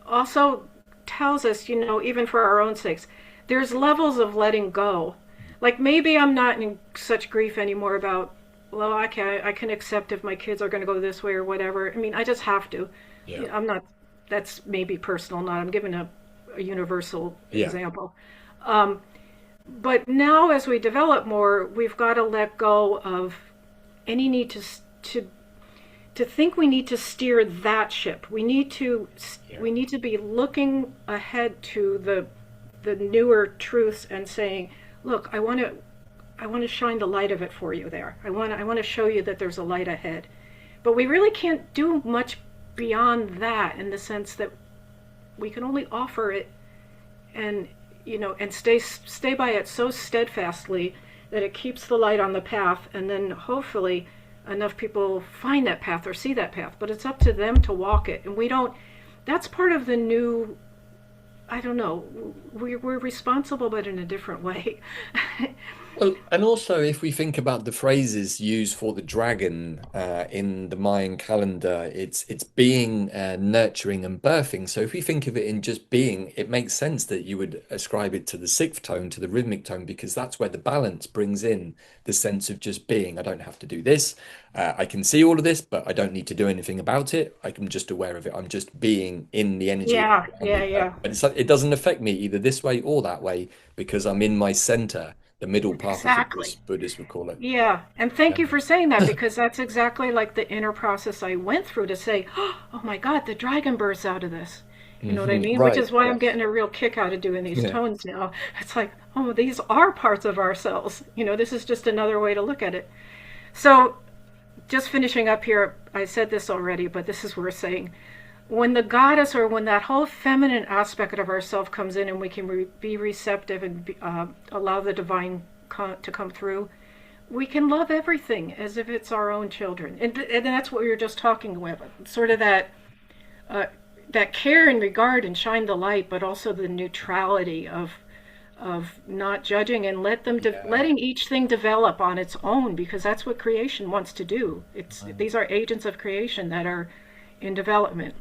also tells us, even for our own sakes, there's levels of letting go. Like maybe I'm not in such grief anymore about, well, I can accept if my kids are going to go this way or whatever. I mean, I just have to. Yeah. I'm not, that's maybe personal, not, I'm giving a universal Yeah. example. Um, but now as we develop more, we've got to let go of any need to think we need to steer that ship. Yeah. We need to be looking ahead to the newer truths and saying, "Look, I want to shine the light of it for you there. I want to show you that there's a light ahead." But we really can't do much beyond that in the sense that we can only offer it and and stay by it so steadfastly that it keeps the light on the path, and then hopefully enough people find that path or see that path, but it's up to them to walk it. And we don't, that's part of the new, I don't know, we're responsible but in a different way. Well, and also if we think about the phrases used for the dragon in the Mayan calendar, it's being, nurturing, and birthing. So if we think of it in just being, it makes sense that you would ascribe it to the sixth tone, to the rhythmic tone, because that's where the balance brings in the sense of just being. I don't have to do this. I can see all of this, but I don't need to do anything about it. I'm just aware of it. I'm just being in the energy of Yeah, around yeah, me. yeah. But it doesn't affect me either this way or that way because I'm in my center, the middle path, as the Exactly. Buddhists would call it. Yeah, and thank you for saying that because that's exactly like the inner process I went through to say, oh my God, the dragon bursts out of this. You know what I mean? Which Right. is why I'm Yes. getting a real kick out of doing these Yeah. tones now. It's like, oh, these are parts of ourselves. This is just another way to look at it. So, just finishing up here, I said this already, but this is worth saying. When the goddess or when that whole feminine aspect of ourself comes in and we can be receptive and allow the divine to come through, we can love everything as if it's our own children. And that's what we were just talking about. Sort of uh, that care and regard and shine the light, but also the neutrality of not judging and Yeah. letting each thing develop on its own because that's what creation wants to do. These are agents of creation that are in development.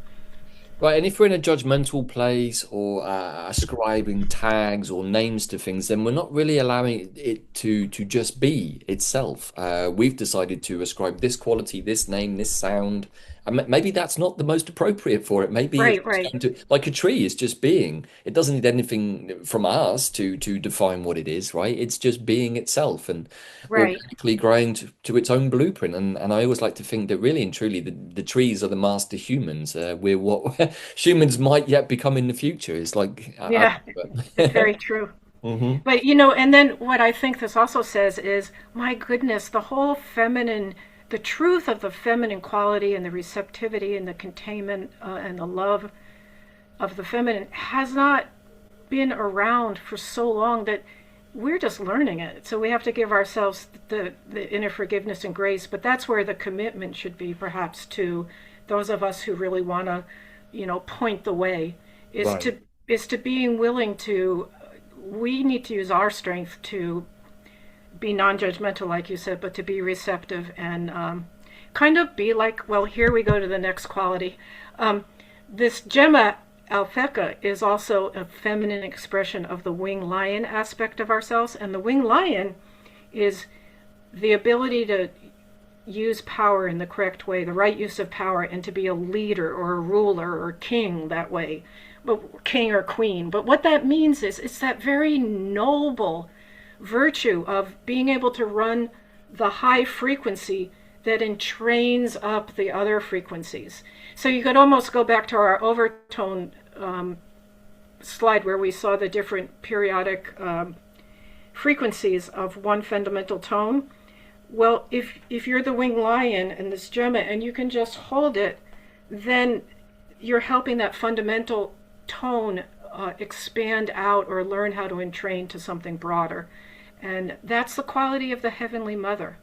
Right, and if we're in a judgmental place or ascribing tags or names to things, then we're not really allowing it to just be itself. We've decided to ascribe this quality, this name, this sound, and maybe that's not the most appropriate for it. Maybe it's Right, just right, going to, like a tree is just being. It doesn't need anything from us to define what it is, right? It's just being itself and right. organically growing to its own blueprint. And I always like to think that really and truly the trees are the master humans. We're what humans might yet become in the future. It's like I Yeah, don't it's know. very true. Hmm. But and then what I think this also says is, my goodness, the whole feminine, the truth of the feminine quality and the receptivity and the containment and the love of the feminine has not been around for so long that we're just learning it. So we have to give ourselves the inner forgiveness and grace. But that's where the commitment should be, perhaps, to those of us who really want to, point the way, is Right. to is to being willing to. We need to use our strength to be non-judgmental, like you said, but to be receptive and kind of be like. Well, here we go to the next quality. This Gemma alpheka is also a feminine expression of the winged lion aspect of ourselves, and the winged lion is the ability to use power in the correct way, the right use of power, and to be a leader or a ruler or king that way, but king or queen. But what that means is it's that very noble virtue of being able to run the high frequency that entrains up the other frequencies. So you could almost go back to our overtone slide where we saw the different periodic frequencies of one fundamental tone. Well, if you're the winged lion and this Gemma and you can just hold it, then you're helping that fundamental tone expand out or learn how to entrain to something broader. And that's the quality of the Heavenly Mother.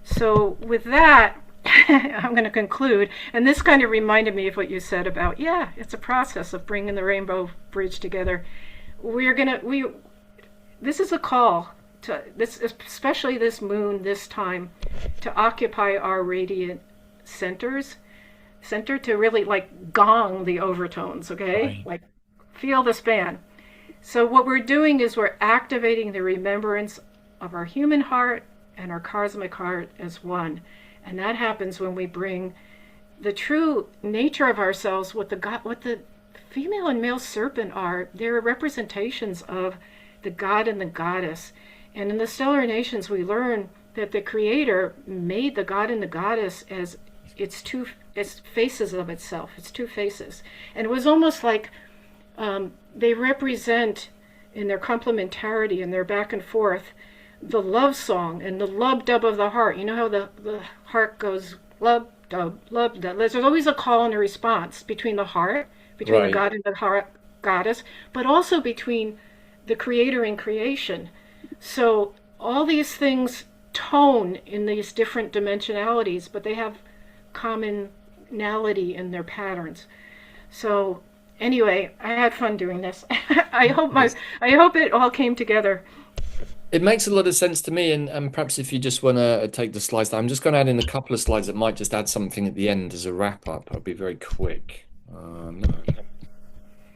So, with that, I'm going to conclude. And this kind of reminded me of what you said about, yeah, it's a process of bringing the rainbow bridge together. This is a call to this, especially this moon, this time, to occupy our radiant center to really like gong the overtones, okay? Right. Like feel the span. So what we're doing is we're activating the remembrance of our human heart and our cosmic heart as one. And that happens when we bring the true nature of ourselves, what the female and male serpent are. They're representations of the god and the goddess. And in the stellar nations, we learn that the creator made the god and the goddess as its faces of itself, its two faces. And it was almost like they represent in their complementarity and their back and forth the love song and the lub dub of the heart. You know how the heart goes lub dub, lub dub. There's always a call and a response between the heart, between the Right. god and the heart, goddess, but also between the creator and creation. So all these things tone in these different dimensionalities, but they have commonality in their patterns. So anyway, I had fun doing this. I hope Yes. I hope it all came together. It makes a lot of sense to me, and perhaps if you just want to take the slides down, I'm just going to add in a couple of slides that might just add something at the end as a wrap up. I'll be very quick. Let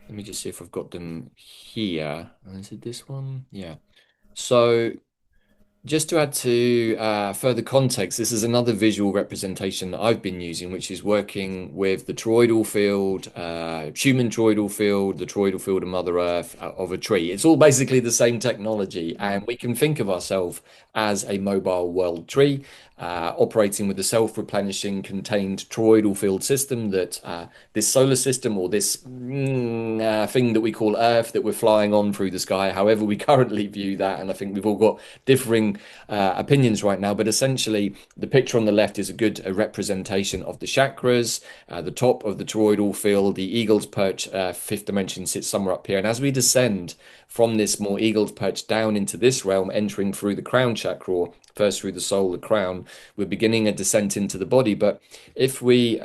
me just see if I've got them here. Is it this one? Yeah. So just to add to further context, this is another visual representation that I've been using, which is working with the toroidal field, human toroidal field, the toroidal field of Mother Earth of a tree. It's all basically the same technology, and we can think of ourselves as a mobile world tree, operating with a self-replenishing contained toroidal field system that this solar system or this thing that we call Earth that we're flying on through the sky, however we currently view that, and I think we've all got differing opinions right now, but essentially the picture on the left is a good representation of the chakras. The top of the toroidal field, the eagle's perch, fifth dimension sits somewhere up here. And as we descend from this more eagle's perch down into this realm, entering through the crown chakra, or first through the soul, the crown, we're beginning a descent into the body. But if we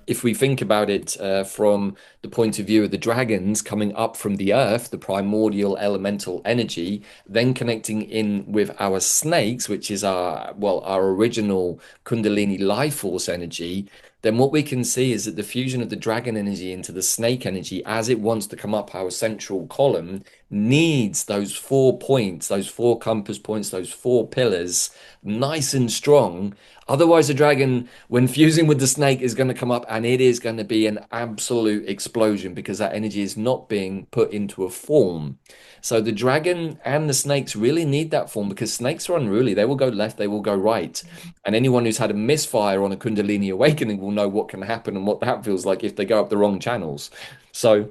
if we think about it from the point of view of the dragons coming up from the earth, the primordial elemental energy, then connecting in with our snakes, which is our, well, our original Kundalini life force energy, then what we can see is that the fusion of the dragon energy into the snake energy, as it wants to come up our central column, needs those 4 points, those 4 compass points, those 4 pillars, nice and strong. Otherwise, the dragon, when fusing with the snake, is going to come up and it is going to be an absolute explosion because that energy is not being put into a form. So the dragon and the snakes really need that form because snakes are unruly. They will go left, they will go right. And anyone who's had a misfire on a Kundalini awakening will know what can happen and what that feels like if they go up the wrong channels. So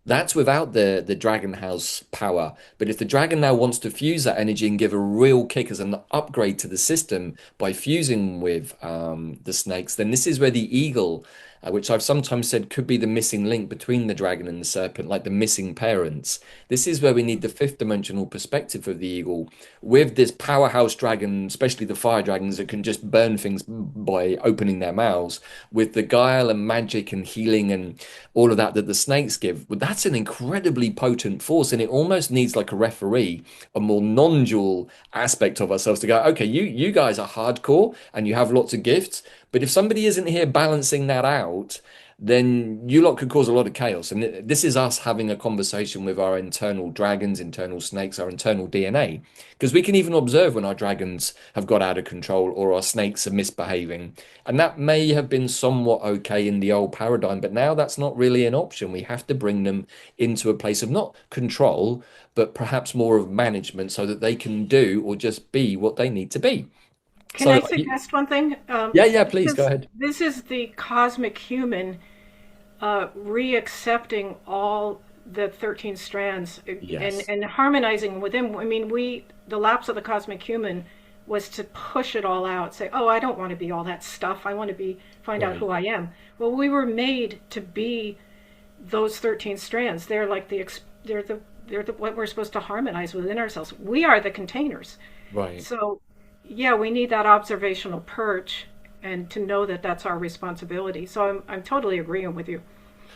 that's without the Dragon House power. But if the Dragon now wants to fuse that energy and give a real kick as an upgrade to the system by fusing with the snakes, then this is where the eagle, which I've sometimes said could be the missing link between the dragon and the serpent, like the missing parents. This is where we need the fifth dimensional perspective of the eagle with this powerhouse dragon, especially the fire dragons that can just burn things by opening their mouths, with the guile and magic and healing and all of that that the snakes give. But that's an incredibly potent force, and it almost needs like a referee, a more non-dual aspect of ourselves to go, okay, you guys are hardcore and you have lots of gifts, but if somebody isn't here balancing that out, then you lot could cause a lot of chaos. And this is us having a conversation with our internal dragons, internal snakes, our internal DNA. Because we can even observe when our dragons have got out of control or our snakes are misbehaving. And that may have been somewhat okay in the old paradigm, but now that's not really an option. We have to bring them into a place of not control, but perhaps more of management so that they can do or just be what they need to be. Can So, I suggest one thing? yeah, yeah, please go ahead. This is the cosmic human re-accepting all the 13 strands Yes, and harmonizing with them. I mean, the lapse of the cosmic human was to push it all out, say, oh, I don't want to be all that stuff. I want to find out right. who I am. Well, we were made to be those 13 strands. They're like they're the what we're supposed to harmonize within ourselves. We are the containers. Right. So, yeah, we need that observational perch and to know that that's our responsibility. So I'm totally agreeing with you.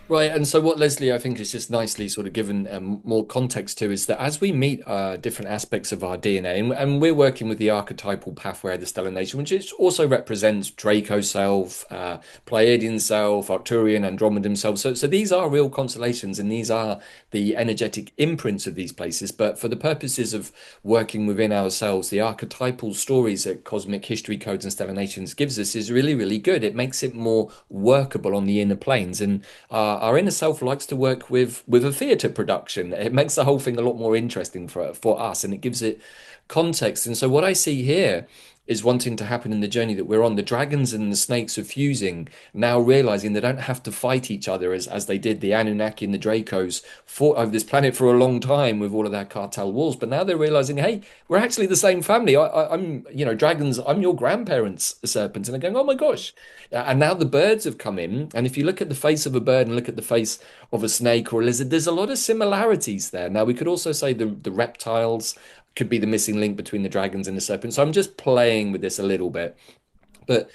Right, and so what Leslie, I think, is just nicely sort of given more context to is that as we meet different aspects of our DNA, and we're working with the archetypal pathway of the stellar nation, which is also represents Draco self, Pleiadian self, Arcturian, Andromedan self. So these are real constellations, and these are the energetic imprints of these places. But for the purposes of working within ourselves, the archetypal stories that cosmic history codes and stellar nations gives us is really, really good. It makes it more workable on the inner planes, and our inner self likes to work with a theatre production. It makes the whole thing a lot more interesting for us, and it gives it context. And so what I see here is wanting to happen in the journey that we're on. The dragons and the snakes are fusing, now realizing they don't have to fight each other as they did the Anunnaki and the Dracos fought over this planet for a long time with all of their cartel wars. But now they're realizing, hey, we're actually the same family. I'm, dragons, I'm your grandparents, serpents. And they're going, oh my gosh. And now the birds have come in. And if you look at the face of a bird and look at the face of a snake or a lizard, there's a lot of similarities there. Now, we could also say the reptiles could be the missing link between the dragons and the serpents. So I'm just playing with this a little bit. But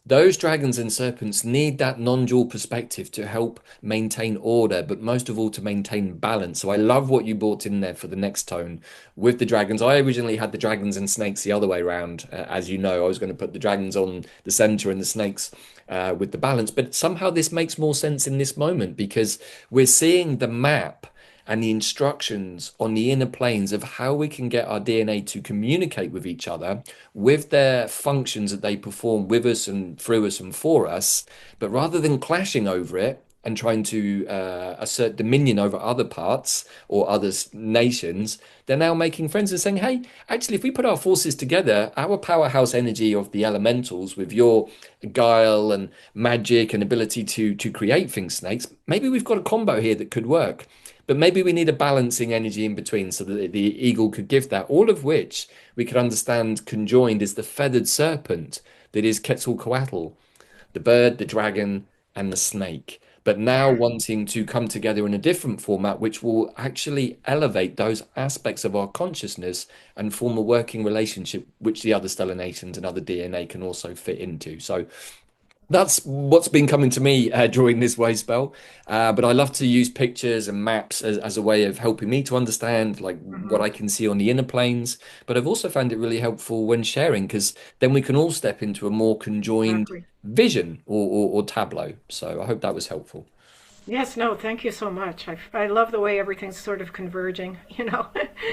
Those dragons and serpents need that non-dual perspective to help maintain order, but most of all to maintain balance. So I love what you brought in there for the next tone with the dragons. I originally had the dragons and snakes the other way around. As you know, I was going to put the dragons on the center and the snakes with the balance. But somehow this makes more sense in this moment because we're seeing the map and the instructions on the inner planes of how we can get our DNA to communicate with each other with their functions that they perform with us and through us and for us. But rather than clashing over it and trying to assert dominion over other parts or other nations, they're now making friends and saying, hey, actually, if we put our forces together, our powerhouse energy of the elementals with your guile and magic and ability to create things, snakes, maybe we've got a combo here that could work. But maybe we need a balancing energy in between so that the eagle could give that, all of which we could understand conjoined is the feathered serpent that is Quetzalcoatl, the bird, the dragon, and the snake. But now wanting to come together in a different format, which will actually elevate those aspects of our consciousness and form a working relationship, which the other stellar nations and other DNA can also fit into. So that's what's been coming to me during this wave spell. But I love to use pictures and maps as a way of helping me to understand like what Hmm. I can see on the inner planes. But I've also found it really helpful when sharing because then we can all step into a more conjoined Exactly. vision or tableau. So I hope that was helpful. Yes, no, thank you so much. I love the way everything's sort of converging, you know.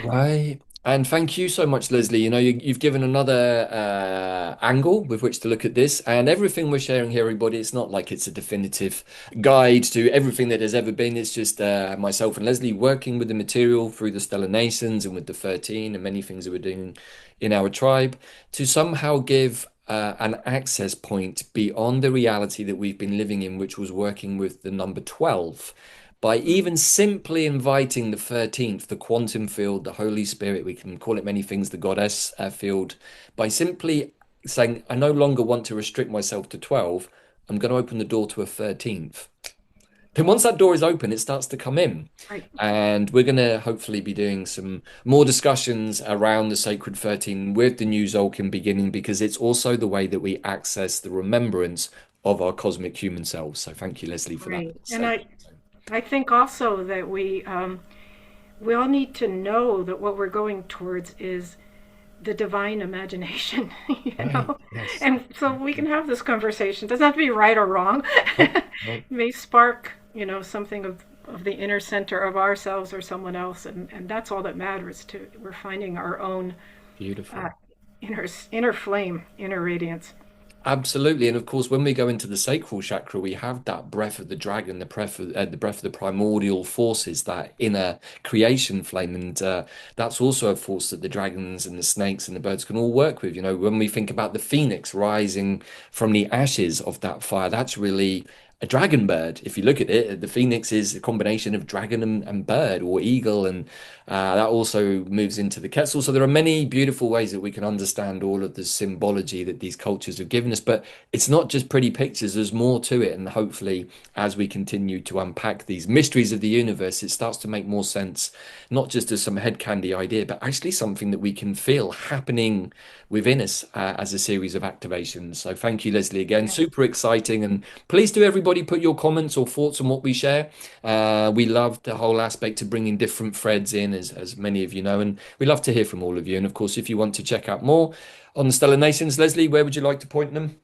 Right. And thank you so much, Leslie. You've given another angle with which to look at this, and everything we're sharing here, everybody. It's not like it's a definitive guide to everything that has ever been. It's just myself and Leslie working with the material through the Stellar Nations and with the 13 and many things that we're doing in our tribe to somehow give an access point beyond the reality that we've been living in, which was working with the number 12 by even simply inviting the 13th, the quantum field, the Holy Spirit, we can call it many things, the goddess field, by simply saying, I no longer want to restrict myself to 12, I'm going to open the door to a 13th. Then once that door is open, it starts to come in. Right. And we're going to hopefully be doing some more discussions around the Sacred 13 with the new Zolkin beginning because it's also the way that we access the remembrance of our cosmic human selves. So thank you, Leslie, for that Right. And segue. I think also that we all need to know that what we're going towards is the divine imagination, you Right. know? Yes. And so we can have this conversation. It doesn't have to be right or wrong. Nope. It Nope. may spark, you know, something of the inner center of ourselves or someone else. And that's all that matters to we're finding our own uh, Beautiful. inner flame, inner radiance. Absolutely. And of course, when we go into the sacral chakra, we have that breath of the dragon, the breath of the primordial forces, that inner creation flame. And that's also a force that the dragons and the snakes and the birds can all work with. When we think about the phoenix rising from the ashes of that fire, that's really a dragon bird. If you look at it, the phoenix is a combination of dragon and bird or eagle. And that also moves into the Quetzal. So there are many beautiful ways that we can understand all of the symbology that these cultures have given us. But it's not just pretty pictures, there's more to it. And hopefully, as we continue to unpack these mysteries of the universe, it starts to make more sense, not just as some head candy idea, but actually something that we can feel happening within us as a series of activations. So thank you, Leslie, again. Yeah. Super exciting. And please do everybody put your comments or thoughts on what we share. We love the whole aspect of bringing different threads in, as many of you know, and we love to hear from all of you. And of course, if you want to check out more on the Stellar Nations, Leslie, where would you like to point them?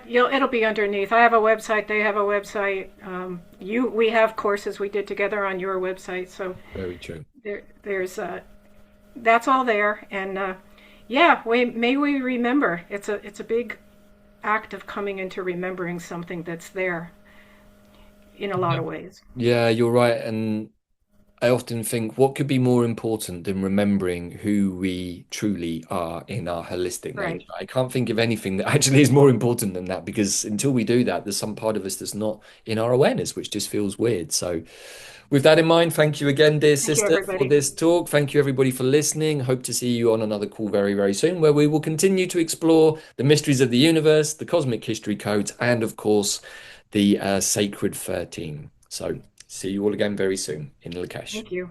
It'll be underneath. I have a website. They have a website. We have courses we did together on your website. So Very true. there's that's all there. And yeah, may we remember. It's a big act of coming into remembering something that's there in a lot Yeah. of ways. Yeah, you're right. And I often think what could be more important than remembering who we truly are in our holistic nature? Right. I can't think of anything that actually is more important than that because until we do that, there's some part of us that's not in our awareness, which just feels weird. So, with that in mind, thank you again, dear Thank you, sister, for everybody. this talk. Thank you, everybody, for listening. Hope to see you on another call very, very soon, where we will continue to explore the mysteries of the universe, the cosmic history codes, and of course, the sacred 13. So, see you all again very soon in Lakesh. Thank you.